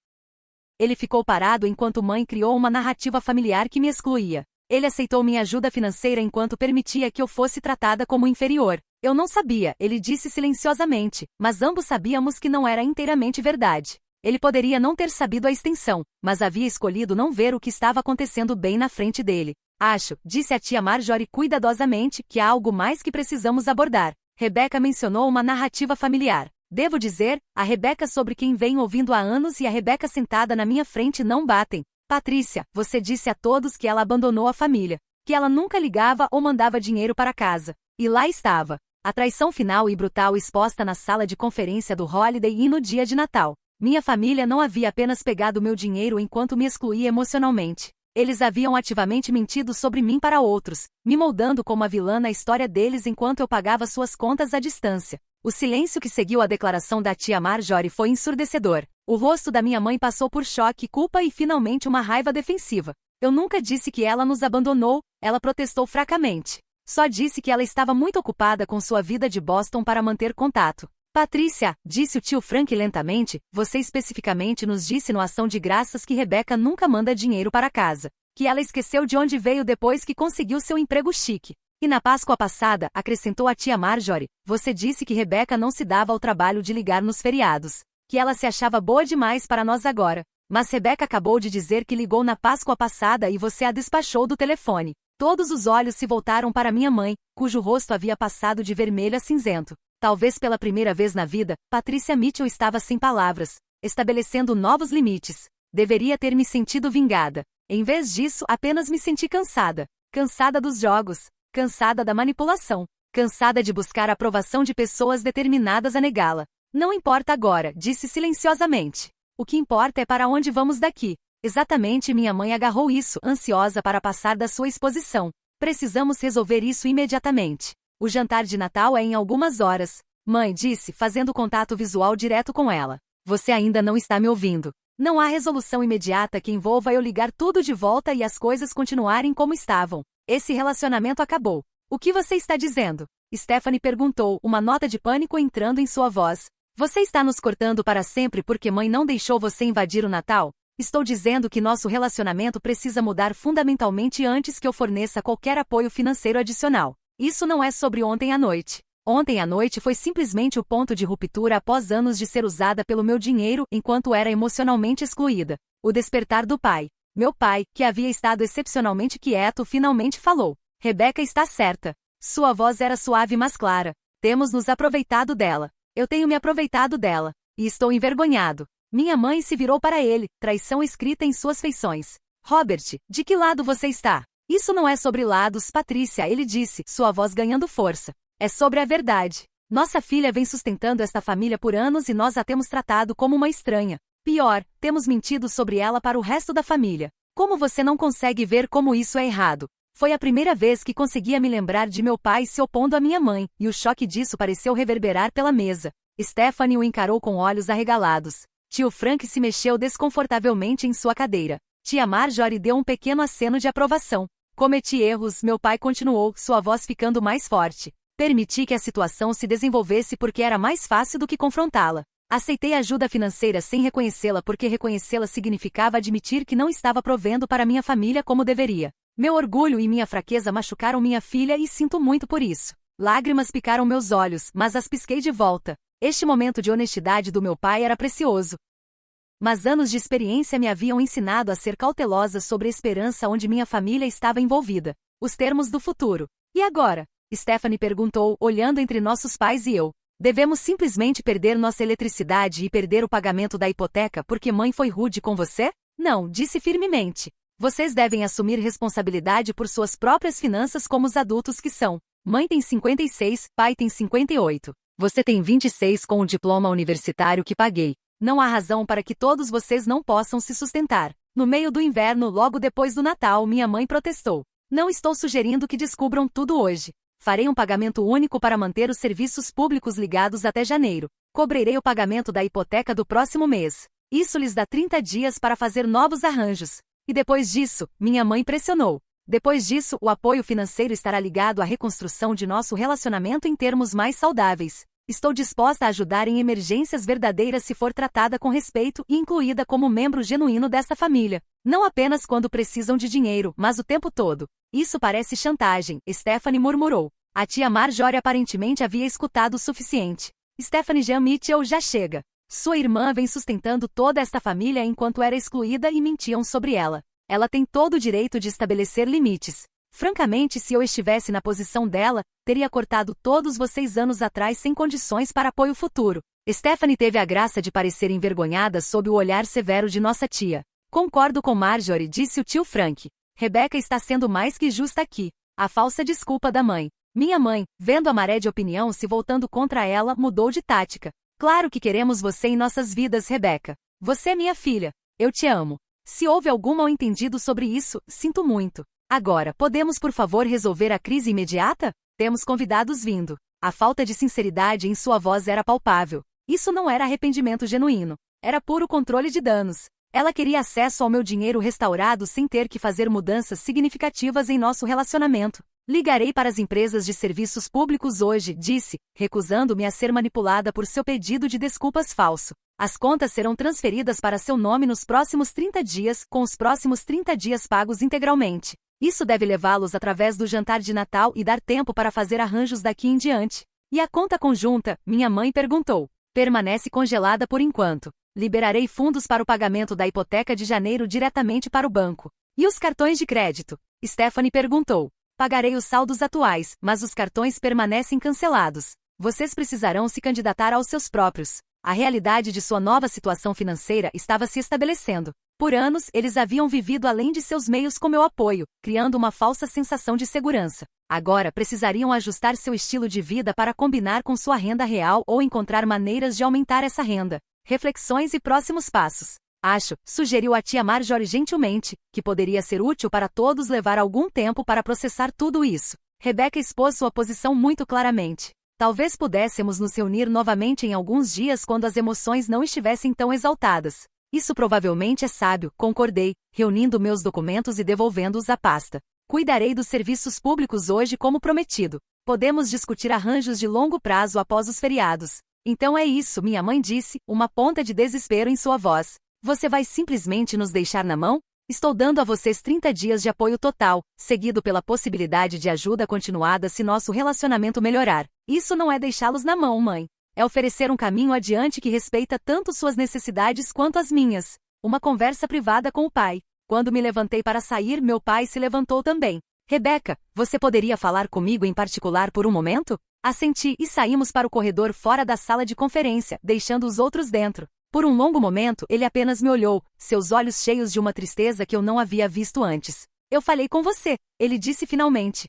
Ele ficou parado enquanto mãe criou uma narrativa familiar que me excluía. Ele aceitou minha ajuda financeira enquanto permitia que eu fosse tratada como inferior. Eu não sabia, ele disse silenciosamente, mas ambos sabíamos que não era inteiramente verdade. Ele poderia não ter sabido a extensão, mas havia escolhido não ver o que estava acontecendo bem na frente dele. Acho, disse a tia Marjorie cuidadosamente, que há algo mais que precisamos abordar. Rebecca mencionou uma narrativa familiar. Devo dizer, a Rebecca sobre quem venho ouvindo há anos e a Rebecca sentada na minha frente não batem. Patrícia, você disse a todos que ela abandonou a família, que ela nunca ligava ou mandava dinheiro para casa. E lá estava. A traição final e brutal exposta na sala de conferência do Holiday Inn no dia de Natal. Minha família não havia apenas pegado meu dinheiro enquanto me excluía emocionalmente. Eles haviam ativamente mentido sobre mim para outros, me moldando como a vilã na história deles enquanto eu pagava suas contas à distância. O silêncio que seguiu a declaração da tia Marjorie foi ensurdecedor. O rosto da minha mãe passou por choque, culpa e finalmente uma raiva defensiva. Eu nunca disse que ela nos abandonou, ela protestou fracamente. Só disse que ela estava muito ocupada com sua vida de Boston para manter contato. Patrícia, disse o tio Frank lentamente, você especificamente nos disse no Ação de Graças que Rebecca nunca manda dinheiro para casa. Que ela esqueceu de onde veio depois que conseguiu seu emprego chique. E na Páscoa passada, acrescentou a tia Marjorie, você disse que Rebecca não se dava ao trabalho de ligar nos feriados. Que ela se achava boa demais para nós agora. Mas Rebecca acabou de dizer que ligou na Páscoa passada e você a despachou do telefone. Todos os olhos se voltaram para minha mãe, cujo rosto havia passado de vermelho a cinzento. Talvez pela primeira vez na vida, Patrícia Mitchell estava sem palavras, estabelecendo novos limites. Deveria ter me sentido vingada. Em vez disso, apenas me senti cansada. Cansada dos jogos. Cansada da manipulação. Cansada de buscar a aprovação de pessoas determinadas a negá-la. Não importa agora, disse silenciosamente. O que importa é para onde vamos daqui. Exatamente, minha mãe agarrou isso, ansiosa para passar da sua exposição. Precisamos resolver isso imediatamente. O jantar de Natal é em algumas horas. Mãe disse, fazendo contato visual direto com ela. Você ainda não está me ouvindo. Não há resolução imediata que envolva eu ligar tudo de volta e as coisas continuarem como estavam. Esse relacionamento acabou. O que você está dizendo? Stephanie perguntou, uma nota de pânico entrando em sua voz. Você está nos cortando para sempre porque mãe não deixou você invadir o Natal? Estou dizendo que nosso relacionamento precisa mudar fundamentalmente antes que eu forneça qualquer apoio financeiro adicional. Isso não é sobre ontem à noite. Ontem à noite foi simplesmente o ponto de ruptura após anos de ser usada pelo meu dinheiro enquanto era emocionalmente excluída. O despertar do pai. Meu pai, que havia estado excepcionalmente quieto, finalmente falou. Rebecca está certa. Sua voz era suave mas clara. Temos nos aproveitado dela. Eu tenho me aproveitado dela. E estou envergonhado. Minha mãe se virou para ele, traição escrita em suas feições. Robert, de que lado você está? Isso não é sobre lados, Patrícia, ele disse, sua voz ganhando força. É sobre a verdade. Nossa filha vem sustentando esta família por anos e nós a temos tratado como uma estranha. Pior, temos mentido sobre ela para o resto da família. Como você não consegue ver como isso é errado? Foi a primeira vez que conseguia me lembrar de meu pai se opondo à minha mãe, e o choque disso pareceu reverberar pela mesa. Stephanie o encarou com olhos arregalados. Tio Frank se mexeu desconfortavelmente em sua cadeira. Tia Marjorie deu um pequeno aceno de aprovação. Cometi erros, meu pai continuou, sua voz ficando mais forte. Permiti que a situação se desenvolvesse porque era mais fácil do que confrontá-la. Aceitei ajuda financeira sem reconhecê-la porque reconhecê-la significava admitir que não estava provendo para minha família como deveria. Meu orgulho e minha fraqueza machucaram minha filha e sinto muito por isso. Lágrimas picaram meus olhos, mas as pisquei de volta. Este momento de honestidade do meu pai era precioso. Mas anos de experiência me haviam ensinado a ser cautelosa sobre a esperança onde minha família estava envolvida. Os termos do futuro. E agora? Stephanie perguntou, olhando entre nossos pais e eu. Devemos simplesmente perder nossa eletricidade e perder o pagamento da hipoteca porque mãe foi rude com você? Não, disse firmemente. Vocês devem assumir responsabilidade por suas próprias finanças como os adultos que são. Mãe tem 56, pai tem 58. Você tem 26 com o diploma universitário que paguei. Não há razão para que todos vocês não possam se sustentar. No meio do inverno, logo depois do Natal, minha mãe protestou. Não estou sugerindo que descubram tudo hoje. Farei um pagamento único para manter os serviços públicos ligados até janeiro. Cobrirei o pagamento da hipoteca do próximo mês. Isso lhes dá 30 dias para fazer novos arranjos. E depois disso, minha mãe pressionou. Depois disso, o apoio financeiro estará ligado à reconstrução de nosso relacionamento em termos mais saudáveis. Estou disposta a ajudar em emergências verdadeiras se for tratada com respeito e incluída como membro genuíno desta família. Não apenas quando precisam de dinheiro, mas o tempo todo. Isso parece chantagem, Stephanie murmurou. A tia Marjorie aparentemente havia escutado o suficiente. Stephanie Jean Mitchell já chega. Sua irmã vem sustentando toda esta família enquanto era excluída e mentiam sobre ela. Ela tem todo o direito de estabelecer limites. Francamente, se eu estivesse na posição dela, teria cortado todos vocês anos atrás sem condições para apoio futuro. Stephanie teve a graça de parecer envergonhada sob o olhar severo de nossa tia. Concordo com Marjorie, disse o tio Frank. Rebecca está sendo mais que justa aqui. A falsa desculpa da mãe. Minha mãe, vendo a maré de opinião se voltando contra ela, mudou de tática. Claro que queremos você em nossas vidas, Rebecca. Você é minha filha. Eu te amo. Se houve algum mal-entendido sobre isso, sinto muito. Agora, podemos por favor resolver a crise imediata? Temos convidados vindo. A falta de sinceridade em sua voz era palpável. Isso não era arrependimento genuíno. Era puro controle de danos. Ela queria acesso ao meu dinheiro restaurado sem ter que fazer mudanças significativas em nosso relacionamento. Ligarei para as empresas de serviços públicos hoje, disse, recusando-me a ser manipulada por seu pedido de desculpas falso. As contas serão transferidas para seu nome nos próximos 30 dias, com os próximos 30 dias pagos integralmente. Isso deve levá-los através do jantar de Natal e dar tempo para fazer arranjos daqui em diante. E a conta conjunta? Minha mãe perguntou. Permanece congelada por enquanto. Liberarei fundos para o pagamento da hipoteca de janeiro diretamente para o banco. E os cartões de crédito? Stephanie perguntou. Pagarei os saldos atuais, mas os cartões permanecem cancelados. Vocês precisarão se candidatar aos seus próprios. A realidade de sua nova situação financeira estava se estabelecendo. Por anos, eles haviam vivido além de seus meios com meu apoio, criando uma falsa sensação de segurança. Agora precisariam ajustar seu estilo de vida para combinar com sua renda real ou encontrar maneiras de aumentar essa renda. Reflexões e próximos passos. Acho, sugeriu a tia Marjorie gentilmente, que poderia ser útil para todos levar algum tempo para processar tudo isso. Rebecca expôs sua posição muito claramente. Talvez pudéssemos nos reunir novamente em alguns dias quando as emoções não estivessem tão exaltadas. Isso provavelmente é sábio, concordei, reunindo meus documentos e devolvendo-os à pasta. Cuidarei dos serviços públicos hoje como prometido. Podemos discutir arranjos de longo prazo após os feriados. Então é isso, minha mãe disse, uma ponta de desespero em sua voz. Você vai simplesmente nos deixar na mão? Estou dando a vocês 30 dias de apoio total, seguido pela possibilidade de ajuda continuada se nosso relacionamento melhorar. Isso não é deixá-los na mão, mãe. É oferecer um caminho adiante que respeita tanto suas necessidades quanto as minhas. Uma conversa privada com o pai. Quando me levantei para sair, meu pai se levantou também. Rebecca, você poderia falar comigo em particular por um momento? Assenti e saímos para o corredor fora da sala de conferência, deixando os outros dentro. Por um longo momento, ele apenas me olhou, seus olhos cheios de uma tristeza que eu não havia visto antes. Eu falei com você, ele disse finalmente.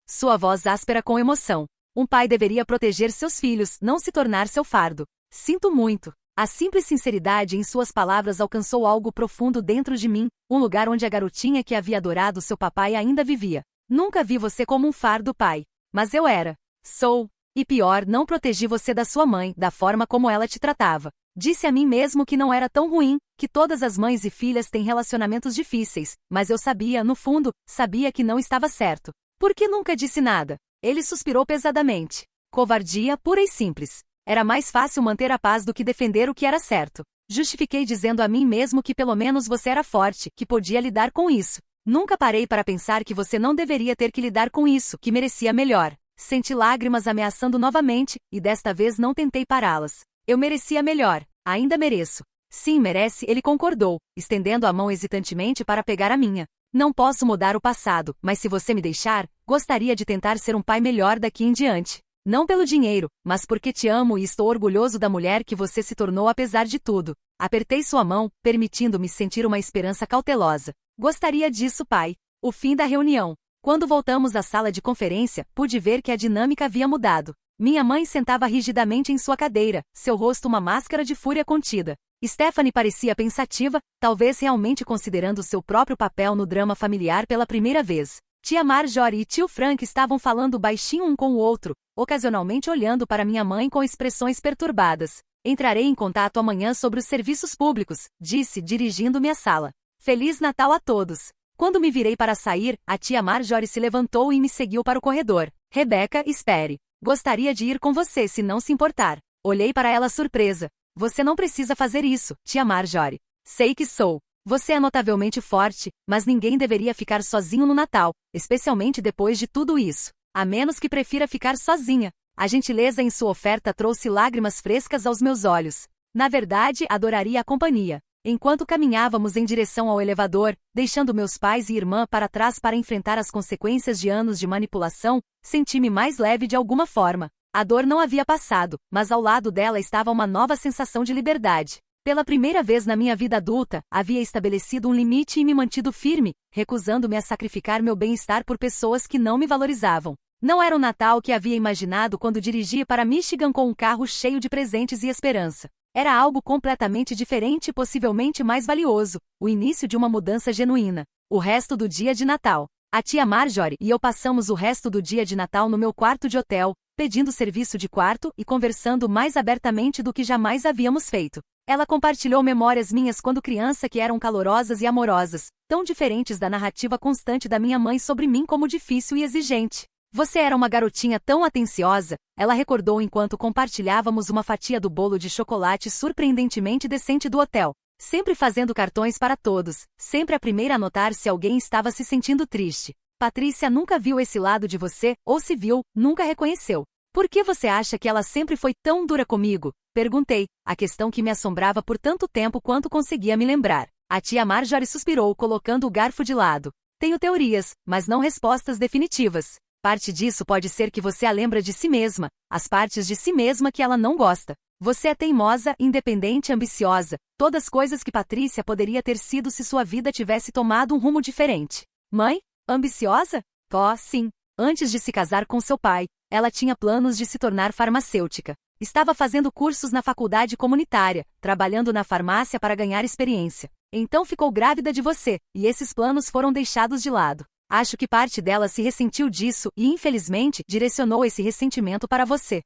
Sua voz áspera com emoção. Um pai deveria proteger seus filhos, não se tornar seu fardo. Sinto muito. A simples sinceridade em suas palavras alcançou algo profundo dentro de mim, um lugar onde a garotinha que havia adorado seu papai ainda vivia. Nunca vi você como um fardo, pai. Mas eu era. Sou. E pior, não protegi você da sua mãe, da forma como ela te tratava. Disse a mim mesmo que não era tão ruim, que todas as mães e filhas têm relacionamentos difíceis, mas eu sabia, no fundo, sabia que não estava certo. Por que nunca disse nada? Ele suspirou pesadamente. Covardia pura e simples. Era mais fácil manter a paz do que defender o que era certo. Justifiquei dizendo a mim mesmo que pelo menos você era forte, que podia lidar com isso. Nunca parei para pensar que você não deveria ter que lidar com isso, que merecia melhor. Senti lágrimas ameaçando novamente, e desta vez não tentei pará-las. Eu merecia melhor. Ainda mereço. Sim, merece, ele concordou, estendendo a mão hesitantemente para pegar a minha. Não posso mudar o passado, mas se você me deixar, gostaria de tentar ser um pai melhor daqui em diante. Não pelo dinheiro, mas porque te amo e estou orgulhoso da mulher que você se tornou apesar de tudo. Apertei sua mão, permitindo-me sentir uma esperança cautelosa. Gostaria disso, pai. O fim da reunião. Quando voltamos à sala de conferência, pude ver que a dinâmica havia mudado. Minha mãe sentava rigidamente em sua cadeira, seu rosto uma máscara de fúria contida. Stephanie parecia pensativa, talvez realmente considerando seu próprio papel no drama familiar pela primeira vez. Tia Marjorie e tio Frank estavam falando baixinho um com o outro, ocasionalmente olhando para minha mãe com expressões perturbadas. Entrarei em contato amanhã sobre os serviços públicos, disse, dirigindo-me à sala. Feliz Natal a todos! Quando me virei para sair, a tia Marjorie se levantou e me seguiu para o corredor. Rebecca, espere. Gostaria de ir com você se não se importar. Olhei para ela surpresa. Você não precisa fazer isso, tia Marjorie. Sei que sou. Você é notavelmente forte, mas ninguém deveria ficar sozinho no Natal, especialmente depois de tudo isso. A menos que prefira ficar sozinha. A gentileza em sua oferta trouxe lágrimas frescas aos meus olhos. Na verdade, adoraria a companhia. Enquanto caminhávamos em direção ao elevador, deixando meus pais e irmã para trás para enfrentar as consequências de anos de manipulação, senti-me mais leve de alguma forma. A dor não havia passado, mas ao lado dela estava uma nova sensação de liberdade. Pela primeira vez na minha vida adulta, havia estabelecido um limite e me mantido firme, recusando-me a sacrificar meu bem-estar por pessoas que não me valorizavam. Não era o Natal que havia imaginado quando dirigi para Michigan com um carro cheio de presentes e esperança. Era algo completamente diferente e possivelmente mais valioso, o início de uma mudança genuína. O resto do dia de Natal. A tia Marjorie e eu passamos o resto do dia de Natal no meu quarto de hotel, pedindo serviço de quarto e conversando mais abertamente do que jamais havíamos feito. Ela compartilhou memórias minhas quando criança que eram calorosas e amorosas, tão diferentes da narrativa constante da minha mãe sobre mim como difícil e exigente. Você era uma garotinha tão atenciosa, ela recordou enquanto compartilhávamos uma fatia do bolo de chocolate surpreendentemente decente do hotel. Sempre fazendo cartões para todos, sempre a primeira a notar se alguém estava se sentindo triste. Patrícia nunca viu esse lado de você, ou se viu, nunca reconheceu. Por que você acha que ela sempre foi tão dura comigo? Perguntei, a questão que me assombrava por tanto tempo quanto conseguia me lembrar. A tia Marjorie suspirou, colocando o garfo de lado. Tenho teorias, mas não respostas definitivas. Parte disso pode ser que você a lembra de si mesma, as partes de si mesma que ela não gosta. Você é teimosa, independente e ambiciosa, todas coisas que Patrícia poderia ter sido se sua vida tivesse tomado um rumo diferente. Mãe? Ambiciosa? Oh, sim. Antes de se casar com seu pai, ela tinha planos de se tornar farmacêutica. Estava fazendo cursos na faculdade comunitária, trabalhando na farmácia para ganhar experiência. Então ficou grávida de você, e esses planos foram deixados de lado. Acho que parte dela se ressentiu disso e, infelizmente, direcionou esse ressentimento para você.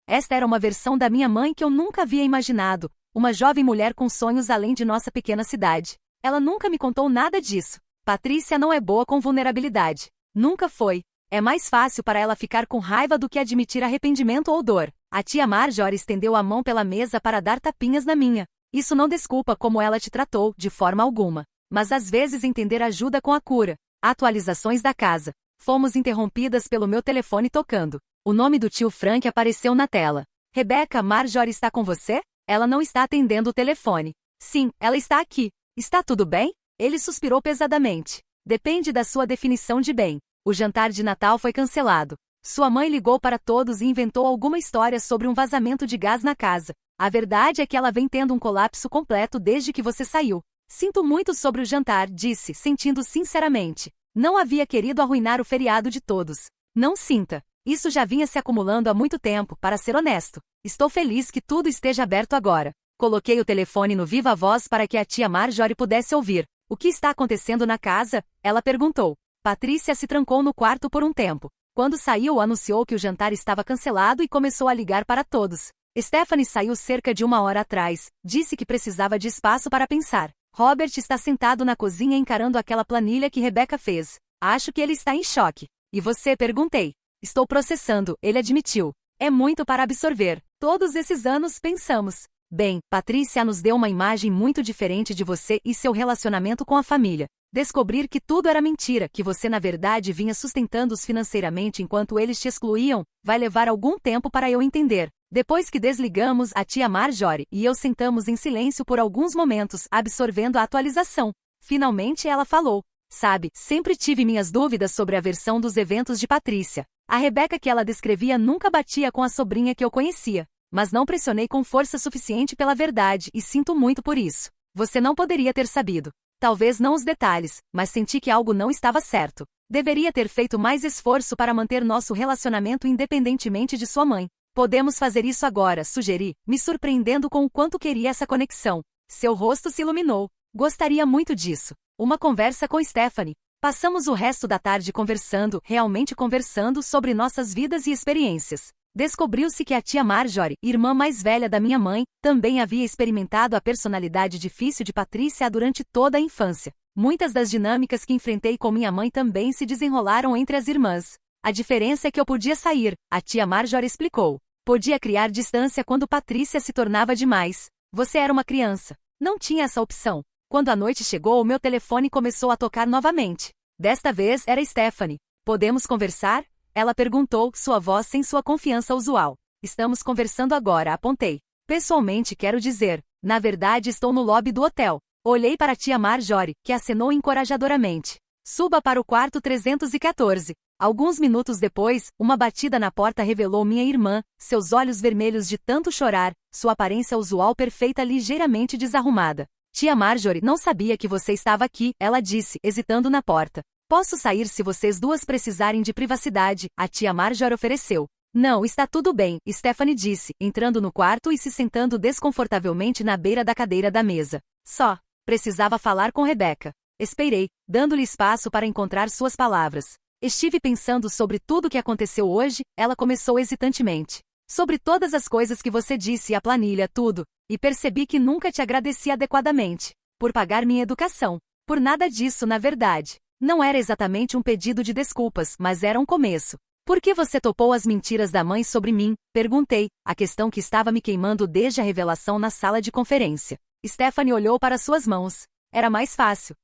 Esta era uma versão da minha mãe que eu nunca havia imaginado, uma jovem mulher com sonhos além de nossa pequena cidade. Ela nunca me contou nada disso. Patrícia não é boa com vulnerabilidade. Nunca foi. É mais fácil para ela ficar com raiva do que admitir arrependimento ou dor. A tia Marjorie estendeu a mão pela mesa para dar tapinhas na minha. Isso não desculpa como ela te tratou, de forma alguma. Mas às vezes entender ajuda com a cura. Atualizações da casa. Fomos interrompidas pelo meu telefone tocando. O nome do tio Frank apareceu na tela. Rebecca, Marjorie está com você? Ela não está atendendo o telefone. Sim, ela está aqui. Está tudo bem? Ele suspirou pesadamente. Depende da sua definição de bem. O jantar de Natal foi cancelado. Sua mãe ligou para todos e inventou alguma história sobre um vazamento de gás na casa. A verdade é que ela vem tendo um colapso completo desde que você saiu. Sinto muito sobre o jantar, disse, sentindo sinceramente. Não havia querido arruinar o feriado de todos. Não sinta. Isso já vinha se acumulando há muito tempo, para ser honesto. Estou feliz que tudo esteja aberto agora. Coloquei o telefone no viva voz para que a tia Marjorie pudesse ouvir. O que está acontecendo na casa? Ela perguntou. Patrícia se trancou no quarto por um tempo. Quando saiu, anunciou que o jantar estava cancelado e começou a ligar para todos. Stephanie saiu cerca de 1 hora atrás. Disse que precisava de espaço para pensar. Robert está sentado na cozinha encarando aquela planilha que Rebecca fez. Acho que ele está em choque. E você? Perguntei. Estou processando, ele admitiu. É muito para absorver. Todos esses anos pensamos. Bem, Patrícia nos deu uma imagem muito diferente de você e seu relacionamento com a família. Descobrir que tudo era mentira, que você na verdade vinha sustentando-os financeiramente enquanto eles te excluíam, vai levar algum tempo para eu entender. Depois que desligamos, a tia Marjorie e eu sentamos em silêncio por alguns momentos, absorvendo a atualização. Finalmente ela falou. Sabe, sempre tive minhas dúvidas sobre a versão dos eventos de Patrícia. A Rebecca que ela descrevia nunca batia com a sobrinha que eu conhecia. Mas não pressionei com força suficiente pela verdade e sinto muito por isso. Você não poderia ter sabido. Talvez não os detalhes, mas senti que algo não estava certo. Deveria ter feito mais esforço para manter nosso relacionamento independentemente de sua mãe. Podemos fazer isso agora, sugeri, me surpreendendo com o quanto queria essa conexão. Seu rosto se iluminou. Gostaria muito disso. Uma conversa com Stephanie. Passamos o resto da tarde conversando, realmente conversando sobre nossas vidas e experiências. Descobriu-se que a tia Marjorie, irmã mais velha da minha mãe, também havia experimentado a personalidade difícil de Patrícia durante toda a infância. Muitas das dinâmicas que enfrentei com minha mãe também se desenrolaram entre as irmãs. A diferença é que eu podia sair, a tia Marjorie explicou. Podia criar distância quando Patrícia se tornava demais. Você era uma criança. Não tinha essa opção. Quando a noite chegou, o meu telefone começou a tocar novamente. Desta vez era Stephanie. Podemos conversar? Ela perguntou, sua voz sem sua confiança usual. Estamos conversando agora, apontei. Pessoalmente quero dizer. Na verdade estou no lobby do hotel. Olhei para a tia Marjorie, que acenou encorajadoramente. Suba para o quarto 314. Alguns minutos depois, uma batida na porta revelou minha irmã, seus olhos vermelhos de tanto chorar, sua aparência usual perfeita ligeiramente desarrumada. Tia Marjorie, não sabia que você estava aqui, ela disse, hesitando na porta. Posso sair se vocês duas precisarem de privacidade, a tia Marjorie ofereceu. Não, está tudo bem, Stephanie disse, entrando no quarto e se sentando desconfortavelmente na beira da cadeira da mesa. Só, precisava falar com Rebecca. Esperei, dando-lhe espaço para encontrar suas palavras. Estive pensando sobre tudo o que aconteceu hoje, ela começou hesitantemente. Sobre todas as coisas que você disse e a planilha, tudo, e percebi que nunca te agradeci adequadamente. Por pagar minha educação. Por nada disso, na verdade. Não era exatamente um pedido de desculpas, mas era um começo. Por que você topou as mentiras da mãe sobre mim? Perguntei, a questão que estava me queimando desde a revelação na sala de conferência. Stephanie olhou para suas mãos. Era mais fácil.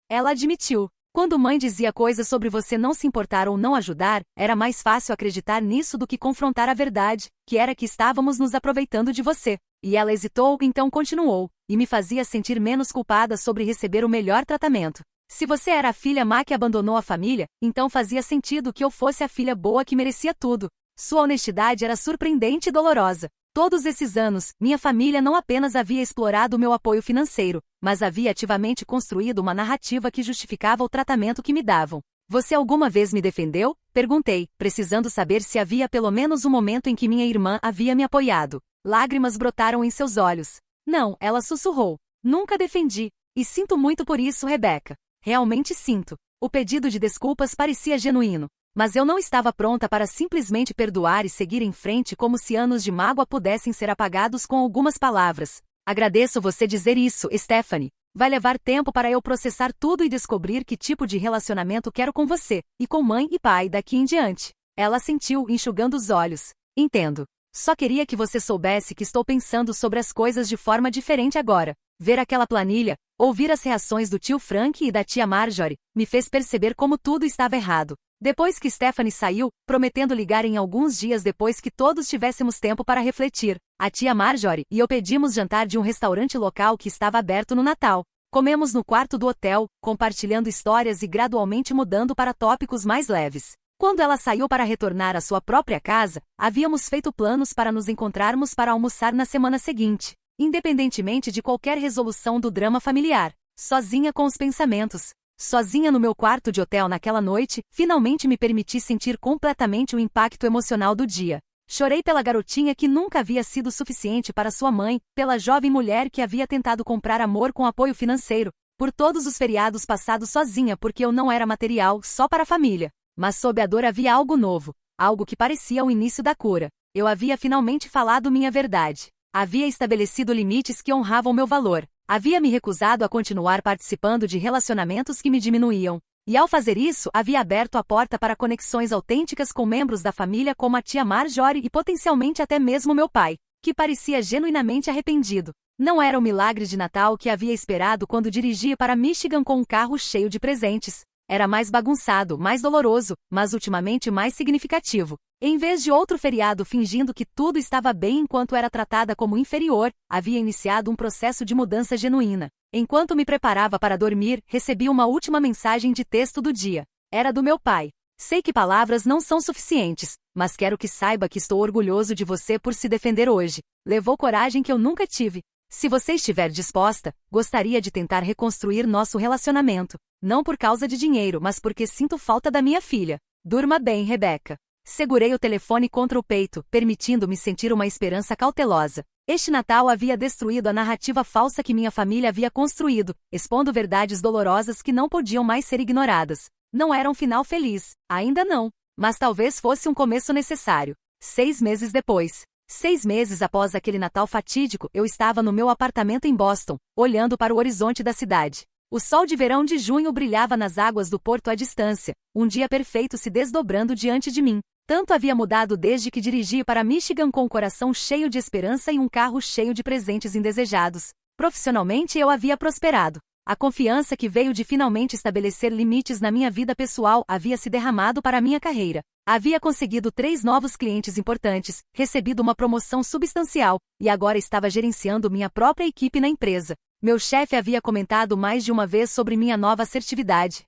Ela admitiu. Quando mãe dizia coisas sobre você não se importar ou não ajudar, era mais fácil acreditar nisso do que confrontar a verdade, que era que estávamos nos aproveitando de você. E ela hesitou, então continuou, e me fazia sentir menos culpada sobre receber o melhor tratamento. Se você era a filha má que abandonou a família, então fazia sentido que eu fosse a filha boa que merecia tudo. Sua honestidade era surpreendente e dolorosa. todos esses anos, minha família não apenas havia explorado meu apoio financeiro, mas havia ativamente construído uma narrativa que justificava o tratamento que me davam. Você alguma vez me defendeu? Perguntei, precisando saber se havia pelo menos um momento em que minha irmã havia me apoiado. Lágrimas brotaram em seus olhos. Não, ela sussurrou. Nunca defendi. E sinto muito por isso, Rebeca. Realmente sinto. O pedido de desculpas parecia genuíno. Mas eu não estava pronta para simplesmente perdoar e seguir em frente como se anos de mágoa pudessem ser apagados com algumas palavras. Agradeço você dizer isso, Stephanie. Vai levar tempo para eu processar tudo e descobrir que tipo de relacionamento quero com você, e com mãe e pai daqui em diante. Ela assentiu, enxugando os olhos. Entendo. Só queria que você soubesse que estou pensando sobre as coisas de forma diferente agora. Ver aquela planilha, ouvir as reações do tio Frank e da tia Marjorie, me fez perceber como tudo estava errado. Depois que Stephanie saiu, prometendo ligar em alguns dias depois que todos tivéssemos tempo para refletir, a tia Marjorie e eu pedimos jantar de um restaurante local que estava aberto no Natal. Comemos no quarto do hotel, compartilhando histórias e gradualmente mudando para tópicos mais leves. Quando ela saiu para retornar à sua própria casa, havíamos feito planos para nos encontrarmos para almoçar na semana seguinte, independentemente de qualquer resolução do drama familiar. Sozinha com os pensamentos. Sozinha no meu quarto de hotel naquela noite, finalmente me permiti sentir completamente o impacto emocional do dia. Chorei pela garotinha que nunca havia sido suficiente para sua mãe, pela jovem mulher que havia tentado comprar amor com apoio financeiro, por todos os feriados passados sozinha porque eu não era material só para a família. Mas sob a dor havia algo novo, algo que parecia o início da cura. Eu havia finalmente falado minha verdade. Havia estabelecido limites que honravam meu valor. Havia me recusado a continuar participando de relacionamentos que me diminuíam. E ao fazer isso, havia aberto a porta para conexões autênticas com membros da família como a tia Marjorie e potencialmente até mesmo meu pai, que parecia genuinamente arrependido. Não era o milagre de Natal que havia esperado quando dirigia para Michigan com um carro cheio de presentes. Era mais bagunçado, mais doloroso, mas ultimamente mais significativo. Em vez de outro feriado fingindo que tudo estava bem enquanto era tratada como inferior, havia iniciado um processo de mudança genuína. Enquanto me preparava para dormir, recebi uma última mensagem de texto do dia. Era do meu pai. Sei que palavras não são suficientes, mas quero que saiba que estou orgulhoso de você por se defender hoje. Levou coragem que eu nunca tive. Se você estiver disposta, gostaria de tentar reconstruir nosso relacionamento. Não por causa de dinheiro, mas porque sinto falta da minha filha. Durma bem, Rebeca. Segurei o telefone contra o peito, permitindo-me sentir uma esperança cautelosa. Este Natal havia destruído a narrativa falsa que minha família havia construído, expondo verdades dolorosas que não podiam mais ser ignoradas. Não era um final feliz, ainda não, mas talvez fosse um começo necessário. 6 meses depois. 6 meses após aquele Natal fatídico, eu estava no meu apartamento em Boston, olhando para o horizonte da cidade. O sol de verão de junho brilhava nas águas do porto à distância, um dia perfeito se desdobrando diante de mim. Tanto havia mudado desde que dirigi para Michigan com o coração cheio de esperança e um carro cheio de presentes indesejados. Profissionalmente eu havia prosperado. A confiança que veio de finalmente estabelecer limites na minha vida pessoal havia se derramado para a minha carreira. Havia conseguido 3 novos clientes importantes, recebido uma promoção substancial, e agora estava gerenciando minha própria equipe na empresa. Meu chefe havia comentado mais de uma vez sobre minha nova assertividade,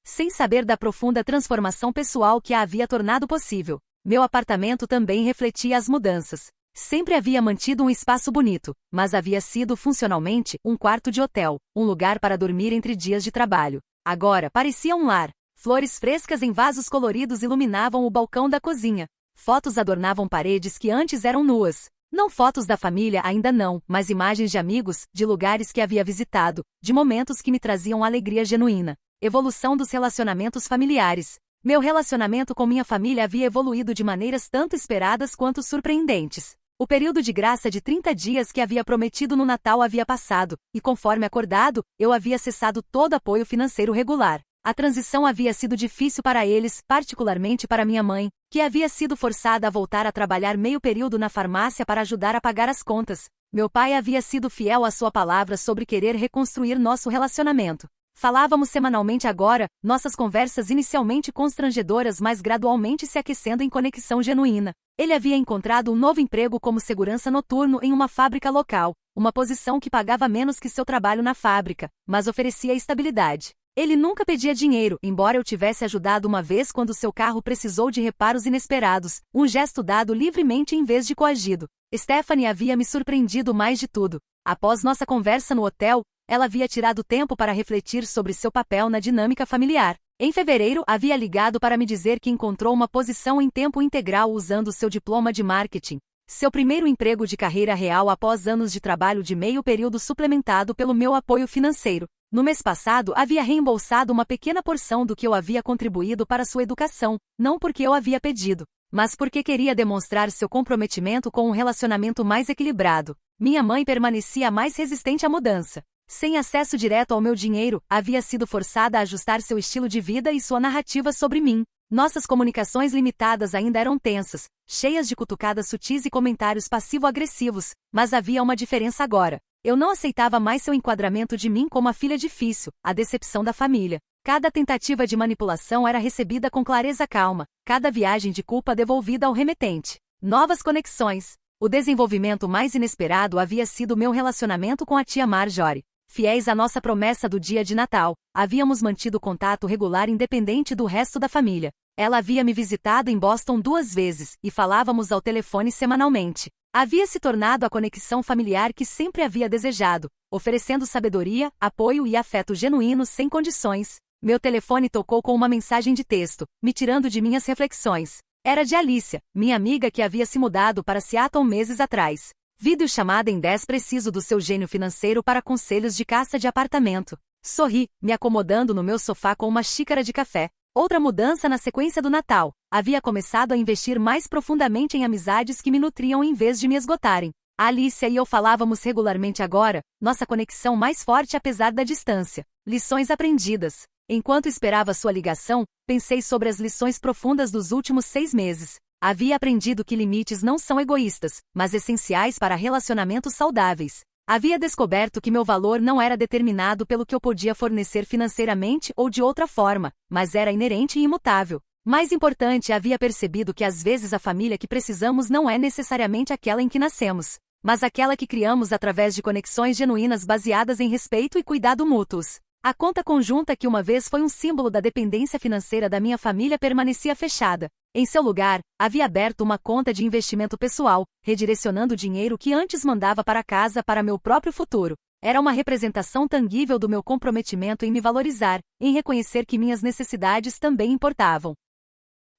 sem saber da profunda transformação pessoal que a havia tornado possível. Meu apartamento também refletia as mudanças. Sempre havia mantido um espaço bonito, mas havia sido funcionalmente um quarto de hotel, um lugar para dormir entre dias de trabalho. Agora parecia um lar. Flores frescas em vasos coloridos iluminavam o balcão da cozinha. Fotos adornavam paredes que antes eram nuas. Não fotos da família ainda não, mas imagens de amigos, de lugares que havia visitado, de momentos que me traziam alegria genuína. Evolução dos relacionamentos familiares. Meu relacionamento com minha família havia evoluído de maneiras tanto esperadas quanto surpreendentes. O período de graça de 30 dias que havia prometido no Natal havia passado, e conforme acordado, eu havia cessado todo apoio financeiro regular. A transição havia sido difícil para eles, particularmente para minha mãe, que havia sido forçada a voltar a trabalhar meio período na farmácia para ajudar a pagar as contas. Meu pai havia sido fiel à sua palavra sobre querer reconstruir nosso relacionamento. Falávamos semanalmente agora, nossas conversas inicialmente constrangedoras mas gradualmente se aquecendo em conexão genuína. Ele havia encontrado um novo emprego como segurança noturno em uma fábrica local, uma posição que pagava menos que seu trabalho na fábrica, mas oferecia estabilidade. Ele nunca pedia dinheiro, embora eu tivesse ajudado uma vez quando seu carro precisou de reparos inesperados, um gesto dado livremente em vez de coagido. Stephanie havia me surpreendido mais de tudo. Após nossa conversa no hotel, ela havia tirado tempo para refletir sobre seu papel na dinâmica familiar. Em fevereiro, havia ligado para me dizer que encontrou uma posição em tempo integral usando seu diploma de marketing. Seu primeiro emprego de carreira real após anos de trabalho de meio período suplementado pelo meu apoio financeiro. No mês passado, havia reembolsado uma pequena porção do que eu havia contribuído para sua educação, não porque eu havia pedido, mas porque queria demonstrar seu comprometimento com um relacionamento mais equilibrado. Minha mãe permanecia mais resistente à mudança. Sem acesso direto ao meu dinheiro, havia sido forçada a ajustar seu estilo de vida e sua narrativa sobre mim. Nossas comunicações limitadas ainda eram tensas, cheias de cutucadas sutis e comentários passivo-agressivos, mas havia uma diferença agora. Eu não aceitava mais seu enquadramento de mim como a filha difícil, a decepção da família. Cada tentativa de manipulação era recebida com clareza calma, cada viagem de culpa devolvida ao remetente. Novas conexões. O desenvolvimento mais inesperado havia sido meu relacionamento com a tia Marjorie. Fiéis à nossa promessa do dia de Natal, havíamos mantido contato regular independente do resto da família. Ela havia me visitado em Boston 2 vezes, e falávamos ao telefone semanalmente. Havia se tornado a conexão familiar que sempre havia desejado, oferecendo sabedoria, apoio e afeto genuíno sem condições. Meu telefone tocou com uma mensagem de texto, me tirando de minhas reflexões. Era de Alicia, minha amiga que havia se mudado para Seattle meses atrás. Videochamada em 10. Preciso do seu gênio financeiro para conselhos de caça de apartamento. Sorri, me acomodando no meu sofá com uma xícara de café. Outra mudança na sequência do Natal. Havia começado a investir mais profundamente em amizades que me nutriam em vez de me esgotarem. A Alicia e eu falávamos regularmente agora, nossa conexão mais forte apesar da distância. Lições aprendidas. Enquanto esperava sua ligação, pensei sobre as lições profundas dos últimos 6 meses. Havia aprendido que limites não são egoístas, mas essenciais para relacionamentos saudáveis. Havia descoberto que meu valor não era determinado pelo que eu podia fornecer financeiramente ou de outra forma, mas era inerente e imutável. Mais importante, havia percebido que às vezes a família que precisamos não é necessariamente aquela em que nascemos, mas aquela que criamos através de conexões genuínas baseadas em respeito e cuidado mútuos. A conta conjunta que uma vez foi um símbolo da dependência financeira da minha família permanecia fechada. Em seu lugar, havia aberto uma conta de investimento pessoal, redirecionando o dinheiro que antes mandava para casa para meu próprio futuro. Era uma representação tangível do meu comprometimento em me valorizar, em reconhecer que minhas necessidades também importavam.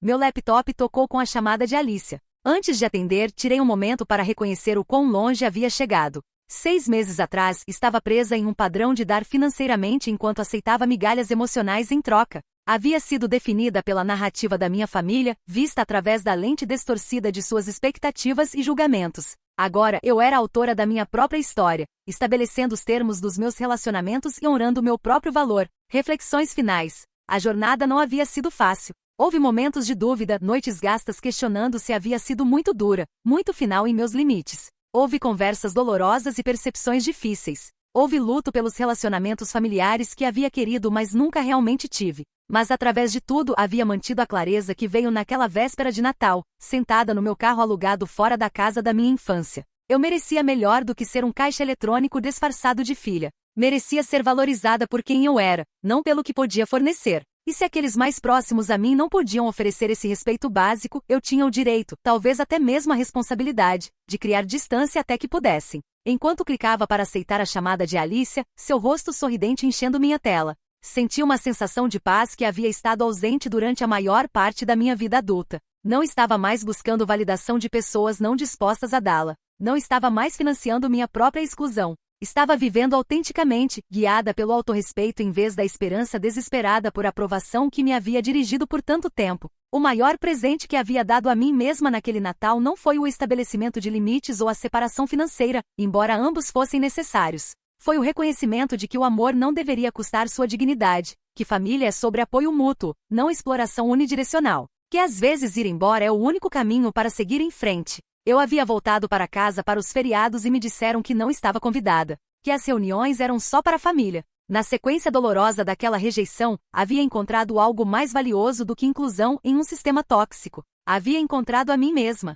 Meu laptop tocou com a chamada de Alicia. Antes de atender, tirei um momento para reconhecer o quão longe havia chegado. 6 meses atrás, estava presa em um padrão de dar financeiramente enquanto aceitava migalhas emocionais em troca. Havia sido definida pela narrativa da minha família, vista através da lente distorcida de suas expectativas e julgamentos. Agora, eu era autora da minha própria história, estabelecendo os termos dos meus relacionamentos e honrando meu próprio valor. Reflexões finais. A jornada não havia sido fácil. Houve momentos de dúvida, noites gastas questionando se havia sido muito dura, muito final em meus limites. Houve conversas dolorosas e percepções difíceis. Houve luto pelos relacionamentos familiares que havia querido mas nunca realmente tive. Mas através de tudo havia mantido a clareza que veio naquela véspera de Natal, sentada no meu carro alugado fora da casa da minha infância. Eu merecia melhor do que ser um caixa eletrônico disfarçado de filha. Merecia ser valorizada por quem eu era, não pelo que podia fornecer. E se aqueles mais próximos a mim não podiam oferecer esse respeito básico, eu tinha o direito, talvez até mesmo a responsabilidade, de criar distância até que pudessem. Enquanto clicava para aceitar a chamada de Alicia, seu rosto sorridente enchendo minha tela. Senti uma sensação de paz que havia estado ausente durante a maior parte da minha vida adulta. Não estava mais buscando validação de pessoas não dispostas a dá-la. Não estava mais financiando minha própria exclusão. Estava vivendo autenticamente, guiada pelo autorrespeito em vez da esperança desesperada por aprovação que me havia dirigido por tanto tempo. O maior presente que havia dado a mim mesma naquele Natal não foi o estabelecimento de limites ou a separação financeira, embora ambos fossem necessários. Foi o reconhecimento de que o amor não deveria custar sua dignidade, que família é sobre apoio mútuo, não exploração unidirecional, que às vezes ir embora é o único caminho para seguir em frente. Eu havia voltado para casa para os feriados e me disseram que não estava convidada, que as reuniões eram só para a família. Na sequência dolorosa daquela rejeição, havia encontrado algo mais valioso do que inclusão em um sistema tóxico. Havia encontrado a mim mesma.